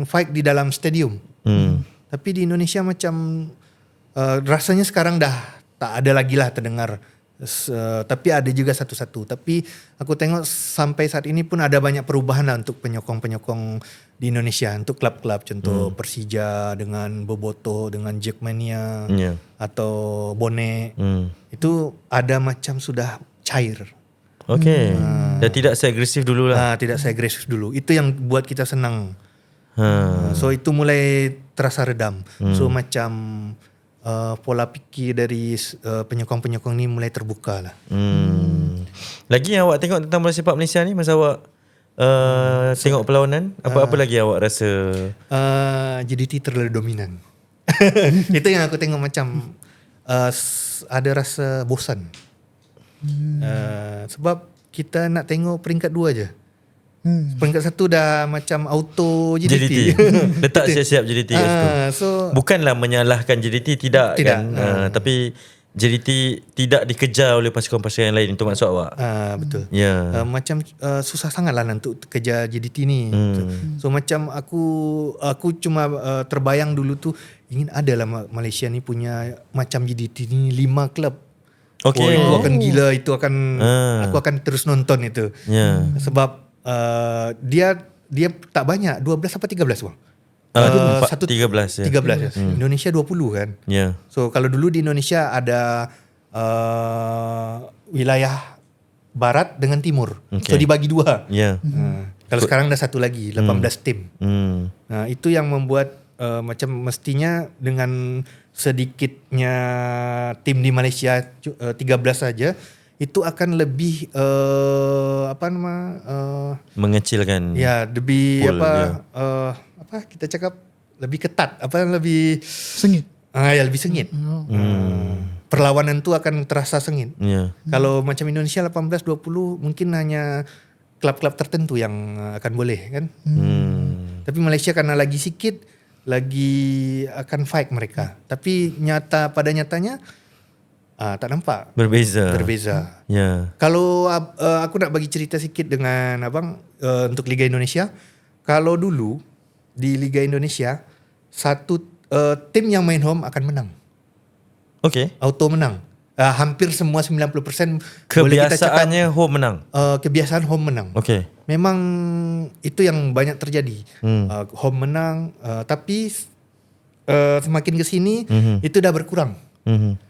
Speaker 1: fight di dalam stadium. Tapi di Indonesia macam rasanya sekarang dah tak ada lagi lah terdengar. Tapi ada juga satu-satu. Tapi aku tengok sampai saat ini pun ada banyak perubahan lah untuk penyokong-penyokong di Indonesia. Untuk klub-klub contoh Persija dengan Boboto, dengan Jackmania atau Bonek. Itu ada macam sudah cair.
Speaker 2: Okay. Dan tidak seagresif dulu lah.
Speaker 1: Tidak seagresif dulu. Itu yang buat kita senang. So itu mulai terasa redam. So macam pola pikir dari penyokong-penyokong ni mulai terbuka lah.
Speaker 2: Lagi yang awak tengok tentang bola sepak Malaysia ni masa awak tengok perlawanan, apa-apa lagi awak rasa?
Speaker 1: JDT terlalu dominan. Itu yang aku tengok macam ada rasa bosan. Sebab kita nak tengok peringkat 2 je. Peringkat 1 dah macam auto JDT.
Speaker 2: Letak siap-siap JDT kat situ.
Speaker 1: So
Speaker 2: bukanlah menyalahkan JDT, tidak. Kan. Tapi JDT tidak dikejar oleh pasukan-pasukan yang lain, itu maksud awak.
Speaker 1: Betul. Macam susah sangatlah untuk kejar JDT ni. So macam aku cuma terbayang dulu tu ingin ada lah Malaysia ni punya macam JDT ni 5 klub.
Speaker 2: Okay.
Speaker 1: Itu akan gila, itu akan aku akan terus nonton itu. Sebab dia tak banyak, 12 apa 13 bang?
Speaker 2: 13 ya.
Speaker 1: 13 ya. Indonesia 20 kan. So kalau dulu di Indonesia ada wilayah barat dengan timur. So dibagi 2. Kalau sekarang dah satu lagi, 18 tim. Nah, itu yang membuat macam mestinya dengan sedikitnya tim di Malaysia 13 saja itu akan lebih
Speaker 2: mengecilkan.
Speaker 1: Ya, lebih apa kita cakap lebih ketat, lebih
Speaker 3: sengit.
Speaker 1: Ya lebih sengit. Perlawanan tu akan terasa sengit. Kalau macam Indonesia 18-20 mungkin hanya klub-klub tertentu yang akan boleh kan. Tapi Malaysia karena lagi sikit, lagi akan fight mereka. Tapi pada nyatanya tak nampak.
Speaker 2: Berbeza.
Speaker 1: Kalau aku nak bagi cerita sikit dengan abang untuk Liga Indonesia. Kalau dulu di Liga Indonesia satu tim yang main home akan menang.
Speaker 2: Okay.
Speaker 1: Auto menang. Hampir semua 90%
Speaker 2: kebiasaannya home menang.
Speaker 1: Kebiasaan home menang.
Speaker 2: Okay.
Speaker 1: Memang itu yang banyak terjadi. Home menang, tapi semakin ke sini itu dah berkurang.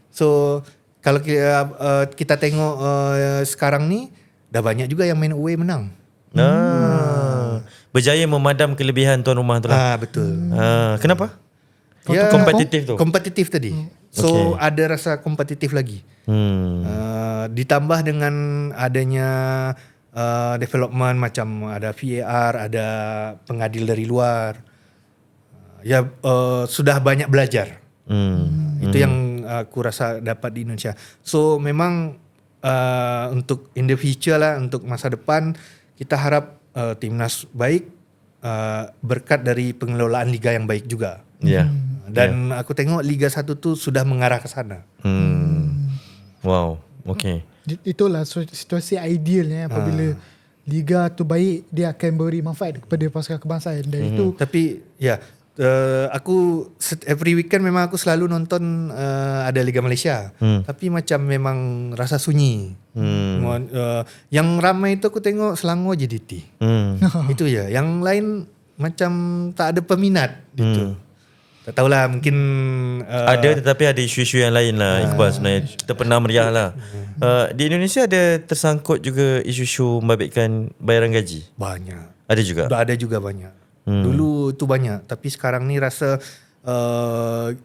Speaker 1: So kalau kita tengok sekarang ni dah banyak juga yang main away menang.
Speaker 2: Berjaya memadam kelebihan tuan rumah tu lah.
Speaker 1: Betul.
Speaker 2: Kenapa? Kompetitif tu.
Speaker 1: Kompetitif tadi. So ada rasa kompetitif lagi. Ditambah dengan adanya development macam ada VAR, ada pengadil dari luar. Sudah banyak belajar. Itu yang aku rasa dapat di Indonesia. So memang untuk in the future lah, untuk masa depan kita harap timnas baik berkat dari pengelolaan liga yang baik juga. Dan aku tengok Liga 1 tu sudah mengarah ke sana.
Speaker 2: Wow, okay.
Speaker 3: Itulah situasi idealnya apabila liga tu baik, dia akan beri manfaat kepada pasukan kebangsaan. Dan itu
Speaker 1: tapi aku every weekend memang aku selalu nonton ada Liga Malaysia. Tapi macam memang rasa sunyi. Yang ramai itu aku tengok Selangor JDT. Itu ya. Yang lain macam tak ada peminat gitu. Tak tahulah, mungkin
Speaker 2: ada, tetapi ada isu-isu yang lain lah Iqbal. Sebenarnya kita pernah meriah lah. Di Indonesia ada tersangkut juga isu-isu membabitkan bayaran gaji.
Speaker 1: Banyak.
Speaker 2: Ada juga?
Speaker 1: Ada juga banyak. Dulu tu banyak, tapi sekarang ni rasa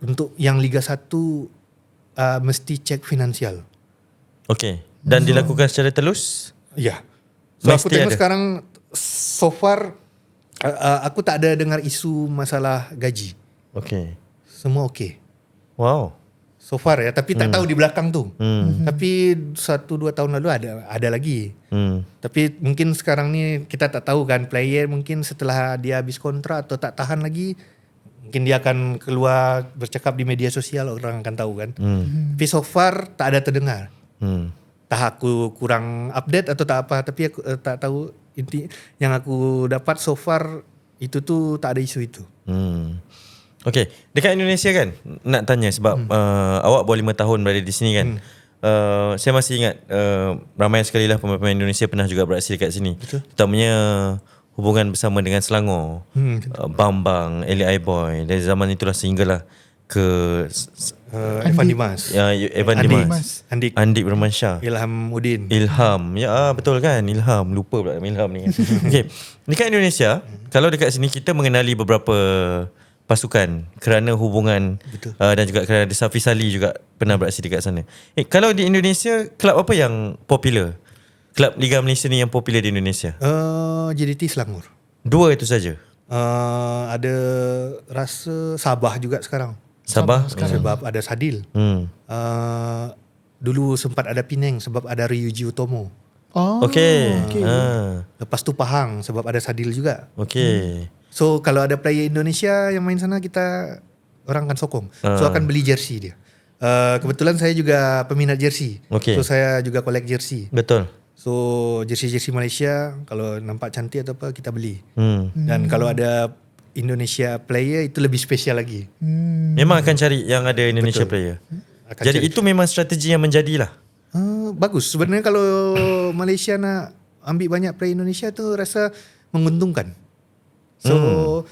Speaker 1: untuk yang Liga 1 mesti cek finansial.
Speaker 2: Okay. Dan dilakukan secara telus?
Speaker 1: Ya. So aku
Speaker 2: Mesti
Speaker 1: tengok
Speaker 2: ada.
Speaker 1: sekarang so far aku tak ada dengar isu masalah gaji.
Speaker 2: Okay.
Speaker 1: Semua okey.
Speaker 2: Wow.
Speaker 1: So far ya, tapi tak tahu di belakang tu. Tapi 1-2 tahun lalu ada lagi. Tapi mungkin sekarang ni kita tak tahu kan, player mungkin setelah dia habis kontrak atau tak tahan lagi, mungkin dia akan keluar bercakap di media sosial, orang akan tahu kan. Tapi so far tak ada terdengar. Entah aku kurang update atau tak apa, tapi aku tak tahu. Inti yang aku dapat so far itu tu tak ada isu itu.
Speaker 2: Okay, dekat Indonesia kan, nak tanya sebab awak baru 5 tahun berada di sini kan. Saya masih ingat ramai sekali lah pemain-pemain Indonesia pernah juga beraksi dekat sini. Terutamanya hubungan bersama dengan Selangor, Bambang, Eli Boy. Dari zaman itulah sehinggalah ke
Speaker 1: Evan Dimas,
Speaker 2: Evan
Speaker 1: Andik.
Speaker 2: Dimas,
Speaker 1: Andik.
Speaker 2: Andik Bermansyah,
Speaker 1: Ilham Udin.
Speaker 2: Ilham. Ya betul kan, Ilham. Lupa pula nama Ilham ni kan. Okay, dekat Indonesia, kalau dekat sini kita mengenali beberapa pasukan kerana hubungan dan juga kerana Safi Salih juga pernah beraksi dekat sana. Kalau di Indonesia, kelab apa yang popular? Kelab Liga Malaysia ni yang popular di Indonesia?
Speaker 1: JDT Selangor.
Speaker 2: 2 itu saja.
Speaker 1: Ada rasa Sabah juga sekarang.
Speaker 2: Sabah?
Speaker 1: Sebab ada Sadil. Dulu sempat ada Penang sebab ada Ryuji Utomo.
Speaker 2: Okay.
Speaker 1: Lepas tu Pahang sebab ada Sadil juga.
Speaker 2: Okay.
Speaker 1: So kalau ada player Indonesia yang main sana, kita orang akan sokong. So akan beli jersey dia. Kebetulan saya juga peminat jersey.
Speaker 2: Okay.
Speaker 1: So saya juga collect jersey.
Speaker 2: Betul.
Speaker 1: So jersey-jersey Malaysia kalau nampak cantik atau apa kita beli. Dan kalau ada Indonesia player itu lebih spesial lagi.
Speaker 2: Memang akan cari yang ada Indonesia player. Jadi itu memang strategi yang menjadilah.
Speaker 1: Bagus. Sebenarnya kalau Malaysia nak ambil banyak player Indonesia tu rasa menguntungkan. So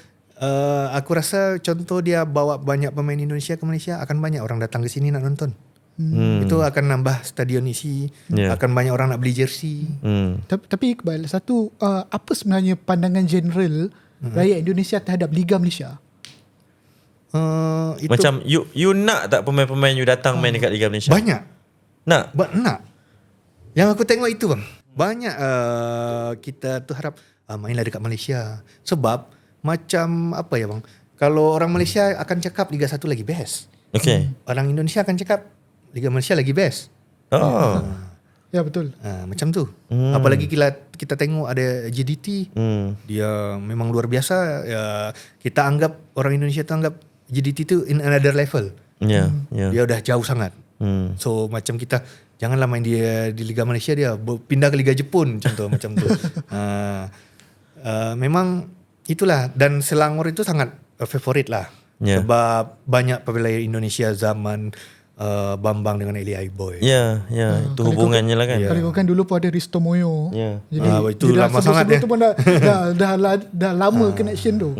Speaker 1: aku rasa contoh dia bawa banyak pemain Indonesia ke Malaysia, akan banyak orang datang ke sini nak nonton. Itu akan nambah stadion isi, akan banyak orang nak beli jersey.
Speaker 3: Tapi Iqbal, satu apa sebenarnya pandangan general rakyat Indonesia terhadap Liga Malaysia?
Speaker 1: Itu
Speaker 2: Macam you nak tak pemain-pemain you datang main dekat Liga Malaysia?
Speaker 1: banyak.
Speaker 2: Nak?
Speaker 1: Nak. Yang aku tengok itu bang, banyak kita tu harap mainlah dekat Malaysia. Sebab macam apa ya bang, kalau orang Malaysia akan cakap Liga 1 lagi best.
Speaker 2: Okay.
Speaker 1: Orang Indonesia akan cakap Liga Malaysia lagi best.
Speaker 3: Ya betul.
Speaker 1: Macam tu. Apalagi kita tengok ada JDT, dia memang luar biasa. Kita anggap orang Indonesia tu anggap JDT tu in another level. Dia udah jauh sangat. So macam kita janganlah main dia di Liga Malaysia, dia pindah ke Liga Jepun contoh macam tu. Memang itulah, dan Selangor itu sangat favorit lah. Sebab banyak player Indonesia zaman Bambang dengan Eli Boy.
Speaker 2: Itu hubungannya lah kan.
Speaker 3: Kalau kau kan dulu pun ada Risto Moyo. Jadi
Speaker 1: itu lama sangat
Speaker 3: tu pun dah lama connection tu.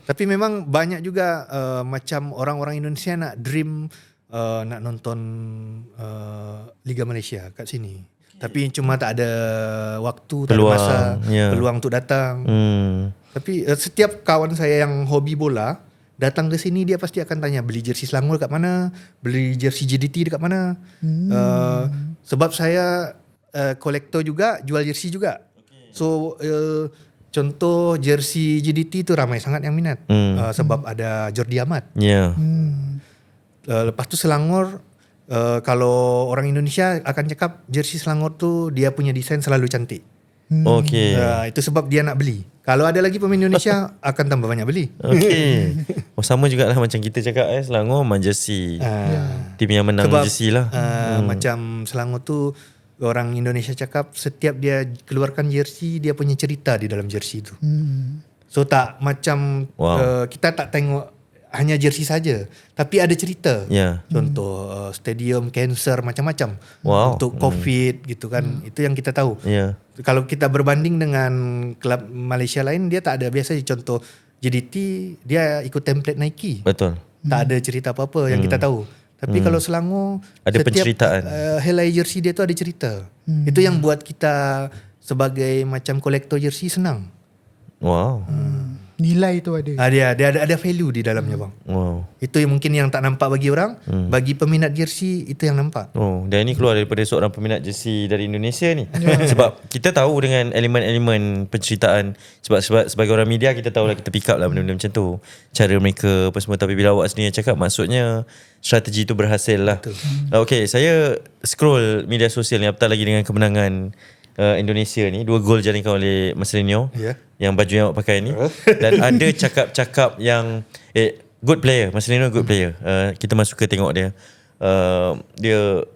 Speaker 1: Tapi memang banyak juga macam orang-orang Indonesia nak dream nak nonton Liga Malaysia kat sini. Tapi cuma tak ada waktu,
Speaker 2: Peluang,
Speaker 1: tak ada masa, peluang untuk datang. Tapi setiap kawan saya yang hobi bola datang ke sini, dia pasti akan tanya beli jersey Selangor kat mana, beli jersey JDT dekat mana. Sebab saya kolektor juga, jual jersey juga. So contoh jersey JDT tu ramai sangat yang minat. Sebab ada Jordi Amat. Lepas tu Selangor, kalau orang Indonesia akan cakap jersey Selangor tu dia punya desain selalu cantik.
Speaker 2: Okay.
Speaker 1: Itu sebab dia nak beli. Kalau ada lagi pemain Indonesia akan tambah banyak beli.
Speaker 2: Okay. Sama jugalah macam kita cakap Selangor main jersey. Tim yang menang
Speaker 1: Sebab,
Speaker 2: jersey lah.
Speaker 1: Macam Selangor tu orang Indonesia cakap setiap dia keluarkan jersey dia punya cerita di dalam jersey tu. So tak macam kita tak tengok hanya jersey saja, tapi ada cerita. Contoh stadium cancer macam-macam. Untuk COVID gitu kan. Itu yang kita tahu. Kalau kita berbanding dengan klub Malaysia lain, dia tak ada. Biasa contoh JDT dia ikut template Nike.
Speaker 2: Betul.
Speaker 1: Tak ada cerita apa-apa yang kita tahu. Tapi kalau Selangor
Speaker 2: ada
Speaker 1: setiap
Speaker 2: penceritaan.
Speaker 1: helai jersey dia tu ada cerita. Itu yang buat kita sebagai macam kolektor jersey senang.
Speaker 3: Nilai tu ada.
Speaker 1: Dia ada value di dalamnya bang.
Speaker 2: Wow.
Speaker 1: Itu yang mungkin yang tak nampak bagi orang, bagi peminat jersey itu yang nampak.
Speaker 2: Oh, dan ini keluar daripada seorang peminat jersey dari Indonesia ni. Sebab kita tahu dengan elemen-elemen penceritaan, sebab sebagai orang media kita tahulah, kita pick up lah benda-benda macam tu. Cara mereka apa semua, tapi bila awak sendiri cakap, maksudnya strategi tu berhasil lah. Okay, saya scroll media sosial ni apatah lagi dengan kemenangan Indonesia ni, 2 gol jaringkan oleh Marcelinho, yang baju yang awak pakai ni. Dan ada cakap-cakap yang good player, Marcelinho good player. Kita masuk ke tengok dia. Dia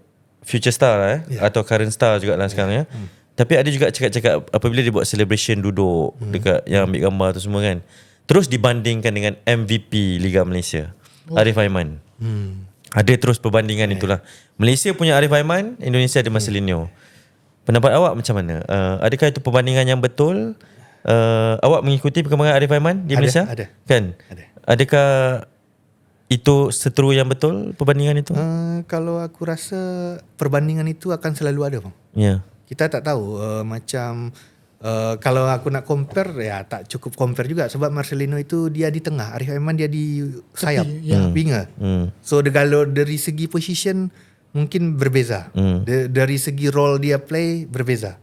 Speaker 2: future star lah atau current star jugalah sekarang ya. Tapi ada juga cakap-cakap apabila dia buat celebration duduk dekat yang ambil gambar tu semua kan, terus dibandingkan dengan MVP Liga Malaysia, Arif Aiman. Ada terus perbandingan itulah. Malaysia punya Arif Aiman, Indonesia ada Marcelinho. Pendapat awak macam mana? Adakah itu perbandingan yang betul? Awak mengikuti perkembangan Arif Aiman di Malaysia?
Speaker 1: Ada.
Speaker 2: Kan?
Speaker 1: Ada.
Speaker 2: Adakah itu seteru yang betul perbandingan itu?
Speaker 1: Kalau aku rasa perbandingan itu akan selalu ada bang.
Speaker 2: Ya.
Speaker 1: Kita tak tahu macam kalau aku nak compare ya tak cukup compare juga, sebab Marcelino itu dia di tengah, Arif Aiman dia di sayap, winger. So kalau dari segi position mungkin berbeza. Dari segi role dia play berbeza.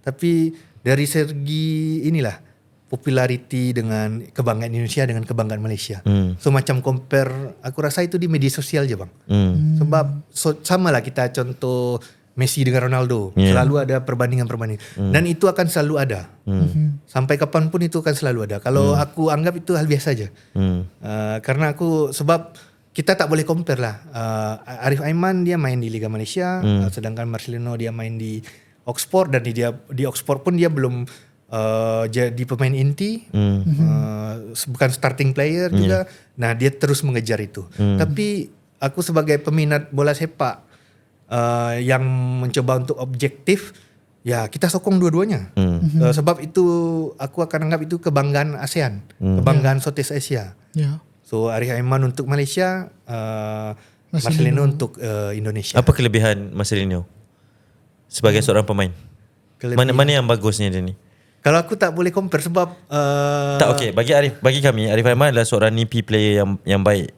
Speaker 1: Tapi dari segi inilah populariti dengan kebanggaan Indonesia dengan kebanggaan Malaysia. So macam compare, aku rasa itu di media sosial je bang. Sebab sama lah kita contoh Messi dengan Ronaldo, selalu ada perbandingan-perbandingan. Dan itu akan selalu ada. Sampai kapanpun itu akan selalu ada. Kalau aku anggap itu hal biasa aja. Karena aku, sebab kita tak boleh compare lah. Arif Aiman dia main di Liga Malaysia, sedangkan Marcelino dia main di Oxford, dan di Oxford pun dia belum jadi pemain inti, bukan starting player juga. Nah dia terus mengejar itu. Tapi aku sebagai peminat bola sepak yang mencoba untuk objektif, ya kita sokong dua-duanya. Sebab itu aku akan anggap itu kebanggaan ASEAN, kebanggaan Southeast Asia. So Arif Aiman untuk Malaysia, Marcelino untuk Indonesia.
Speaker 2: Apa kelebihan Marcelino sebagai seorang pemain? Mana yang bagusnya dia ni?
Speaker 1: Kalau aku tak boleh compare sebab
Speaker 2: tak, okay. Bagi kami Arif Aiman adalah seorang nipi player yang baik.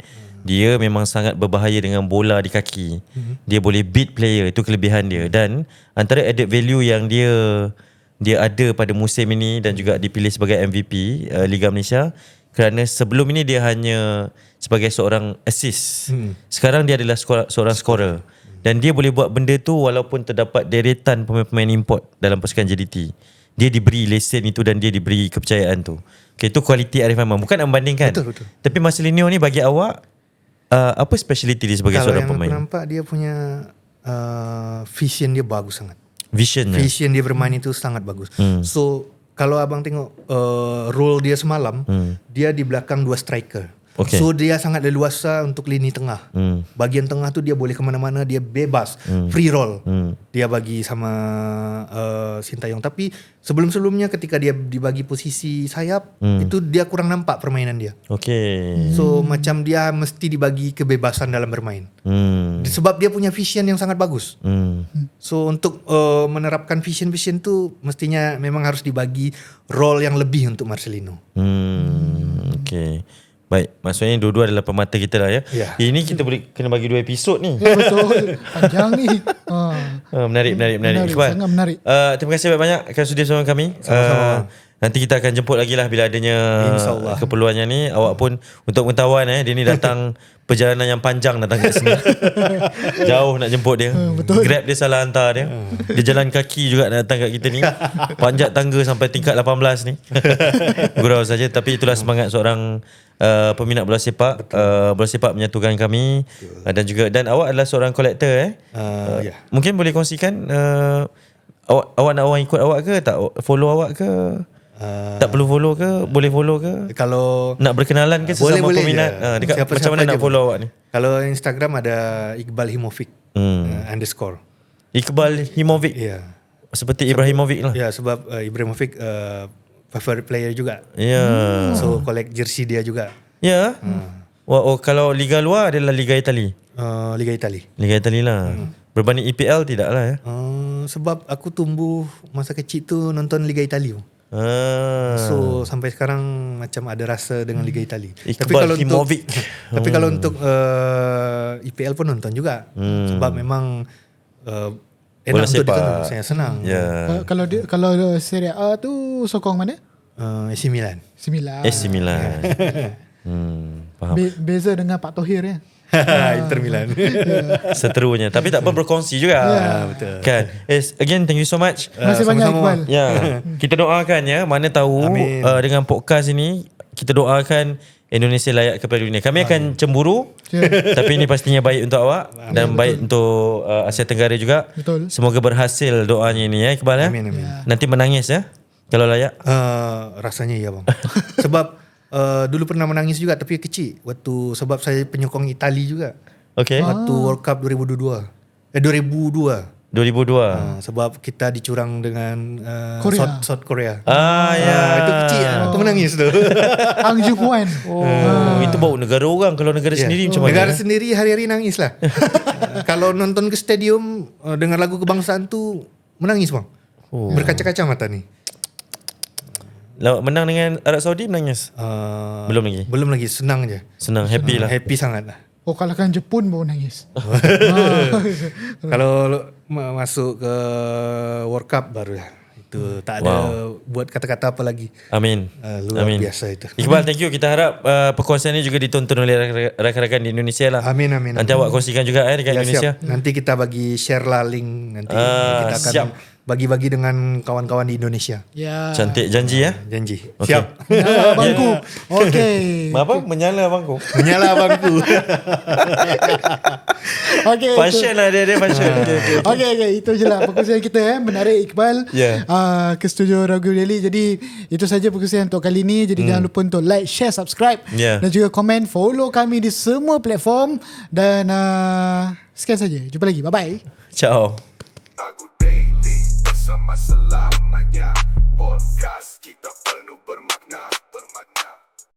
Speaker 2: Dia memang sangat berbahaya dengan bola di kaki. Dia boleh beat player, itu kelebihan dia. Dan antara added value yang dia ada pada musim ini dan juga dipilih sebagai MVP Liga Malaysia, kerana sebelum ini dia hanya sebagai seorang assist. Sekarang dia adalah seorang scorer. Dan dia boleh buat benda tu walaupun terdapat deretan pemain-pemain import dalam pasukan JDT. Dia diberi lesen itu dan dia diberi kepercayaan tu. Okay, itu kualiti Arif Aiman. Bukan nak membandingkan.
Speaker 1: Betul.
Speaker 2: Tapi Marcelino ni bagi awak, apa speciality dia sebagai seorang pemain?
Speaker 1: Kalau yang aku nampak dia punya vision dia bagus sangat.
Speaker 2: Vision
Speaker 1: dia bermain itu sangat bagus. So kalau abang tengok role dia semalam, dia di belakang 2 striker.
Speaker 2: Okay.
Speaker 1: So dia sangat leluasa untuk lini tengah. Bagian tengah tu dia boleh ke mana-mana, dia bebas, free roll. Dia bagi sama Sintayong. Tapi sebelum-sebelumnya ketika dia dibagi posisi sayap, itu dia kurang nampak permainan dia.
Speaker 2: Okay.
Speaker 1: So macam dia mesti dibagi kebebasan dalam bermain. Sebab dia punya vision yang sangat bagus. So untuk menerapkan vision tu mestinya memang harus dibagi role yang lebih untuk Marcelino.
Speaker 2: Okay. Baik, maksudnya dua-dua adalah pemata kita lah ya. Ini kita boleh kena bagi 2 episod ni.
Speaker 3: Ya, betul. Panjang ni.
Speaker 2: Menarik. Iqbal,
Speaker 3: sangat menarik.
Speaker 2: Terima kasih banyak kerana sudi bersama kami. Nanti kita akan jemput lagi lah bila adanya keperluannya ni. Awak pun untuk pengetahuan dia ni datang perjalanan yang panjang datang kat sini. Jauh nak jemput dia. Grab dia salah hantar dia. Dia jalan kaki juga nak datang kat kita ni. Panjat tangga sampai tingkat 18 ni. Gurau saja, tapi itulah semangat seorang peminat bola sepak. Bola sepak menyatukan kami. Dan awak adalah seorang kolektor mungkin boleh kongsikan awak nak orang ikut awak ke, tak follow awak ke? Tak perlu follow ke? Boleh follow ke?
Speaker 1: Kalau
Speaker 2: nak berkenalan ke sesama peminat? Macam mana nak follow awak ni?
Speaker 1: Kalau Instagram ada Iqbal Himovic _
Speaker 2: Iqbal Himovic. Seperti Ibrahimovic lah.
Speaker 1: Ya, sebab Ibrahimovic favorite player juga. So collect jersey dia juga. Kalau liga luar adalah Liga Itali.
Speaker 2: Liga Itali lah. Berbanding EPL tidak lah ya.
Speaker 1: Sebab aku tumbuh masa kecil tu nonton Liga Itali. So sampai sekarang macam ada rasa dengan Liga Itali.
Speaker 2: Iqbal Himovic.
Speaker 1: Tapi kalau untuk IPL pun nonton juga. Sebab memang enak
Speaker 2: Bola
Speaker 1: untuk
Speaker 2: sepak.
Speaker 1: ditonton. Saya senang.
Speaker 2: Ya.
Speaker 3: Kalau Serie A tu sokong mana?
Speaker 1: AC Milan.
Speaker 3: Sembilan.
Speaker 2: AC Milan. Faham.
Speaker 3: Beza dengan Pak Thohir ya.
Speaker 1: Inter Milan.
Speaker 2: Seterunya. Tapi tak apa, berkongsi juga.
Speaker 1: Betul.
Speaker 2: Kan. Again, thank you so much.
Speaker 3: Terima kasih banyak
Speaker 1: sama-sama.
Speaker 3: Iqbal.
Speaker 2: Ya, kita doakan ya. Mana tahu
Speaker 1: Amin.
Speaker 2: dengan podcast ini kita doakan Indonesia layak ke Piala Dunia. Kami akan cemburu, tapi ini pastinya baik untuk awak dan baik untuk Asia Tenggara juga.
Speaker 3: Betul.
Speaker 2: Semoga berhasil doanya ini ya, Iqbal ya.
Speaker 1: Amin, amin.
Speaker 2: Nanti menangis ya kalau layak.
Speaker 1: Rasanya iya bang. Sebab dulu pernah menangis juga tapi kecil. Sebab saya penyokong Itali juga.
Speaker 2: Okay.
Speaker 1: Waktu World Cup 2002. 2002.
Speaker 2: 2002.
Speaker 1: Sebab kita dicurang dengan
Speaker 3: Korea.
Speaker 1: South Korea.
Speaker 2: Ya.
Speaker 1: Itu kecil. Aku menangis tu.
Speaker 3: Hang Jung-hwan.
Speaker 2: Itu bau negara orang. Kalau negara sendiri macam mana?
Speaker 1: Negara sendiri hari-hari nangis lah. Kalau nonton ke stadium dengar lagu kebangsaan tu menangis bang. Berkaca-kaca mata ni.
Speaker 2: Menang dengan Arab Saudi menangis? Belum lagi?
Speaker 1: Belum lagi. Senang je.
Speaker 2: Senang, happy lah.
Speaker 1: Happy sangat lah.
Speaker 3: Oh, kalahkan Jepun baru nangis.
Speaker 1: Kalau masuk ke World Cup baru lah. Itu tak ada buat kata-kata apa lagi.
Speaker 2: Amin.
Speaker 1: Luar
Speaker 2: Amin.
Speaker 1: biasa itu.
Speaker 2: Iqbal, thank you. Kita harap perkongsian ini juga ditonton oleh rakan-rakan di Indonesia lah.
Speaker 1: Amin, amin.
Speaker 2: Nanti awak kongsikan juga dekat Indonesia.
Speaker 1: Siap. Nanti kita bagi share lah link. Nanti kita akan
Speaker 2: siap.
Speaker 1: bagi-bagi dengan kawan-kawan di Indonesia.
Speaker 3: Ya.
Speaker 2: Cantik, janji ya.
Speaker 1: Janji.
Speaker 2: Okay.
Speaker 1: Siap.
Speaker 3: Menyala bangku. Okey.
Speaker 2: Apa? Menyala bangku.
Speaker 1: Menyala bangku.
Speaker 3: Okey.
Speaker 2: Fashion lah dia fashion.
Speaker 3: Okey, itu je lah perkongsian kita menarik Iqbal ke studio Ragu Daily. Jadi itu saja perkongsian untuk kali ni. Jadi jangan lupa untuk like, share, subscribe dan juga komen, follow kami di semua platform dan sekian saja. Jumpa lagi. Bye bye.
Speaker 2: Ciao.
Speaker 4: Aku daily bersama selamanya. Podcast kita penuh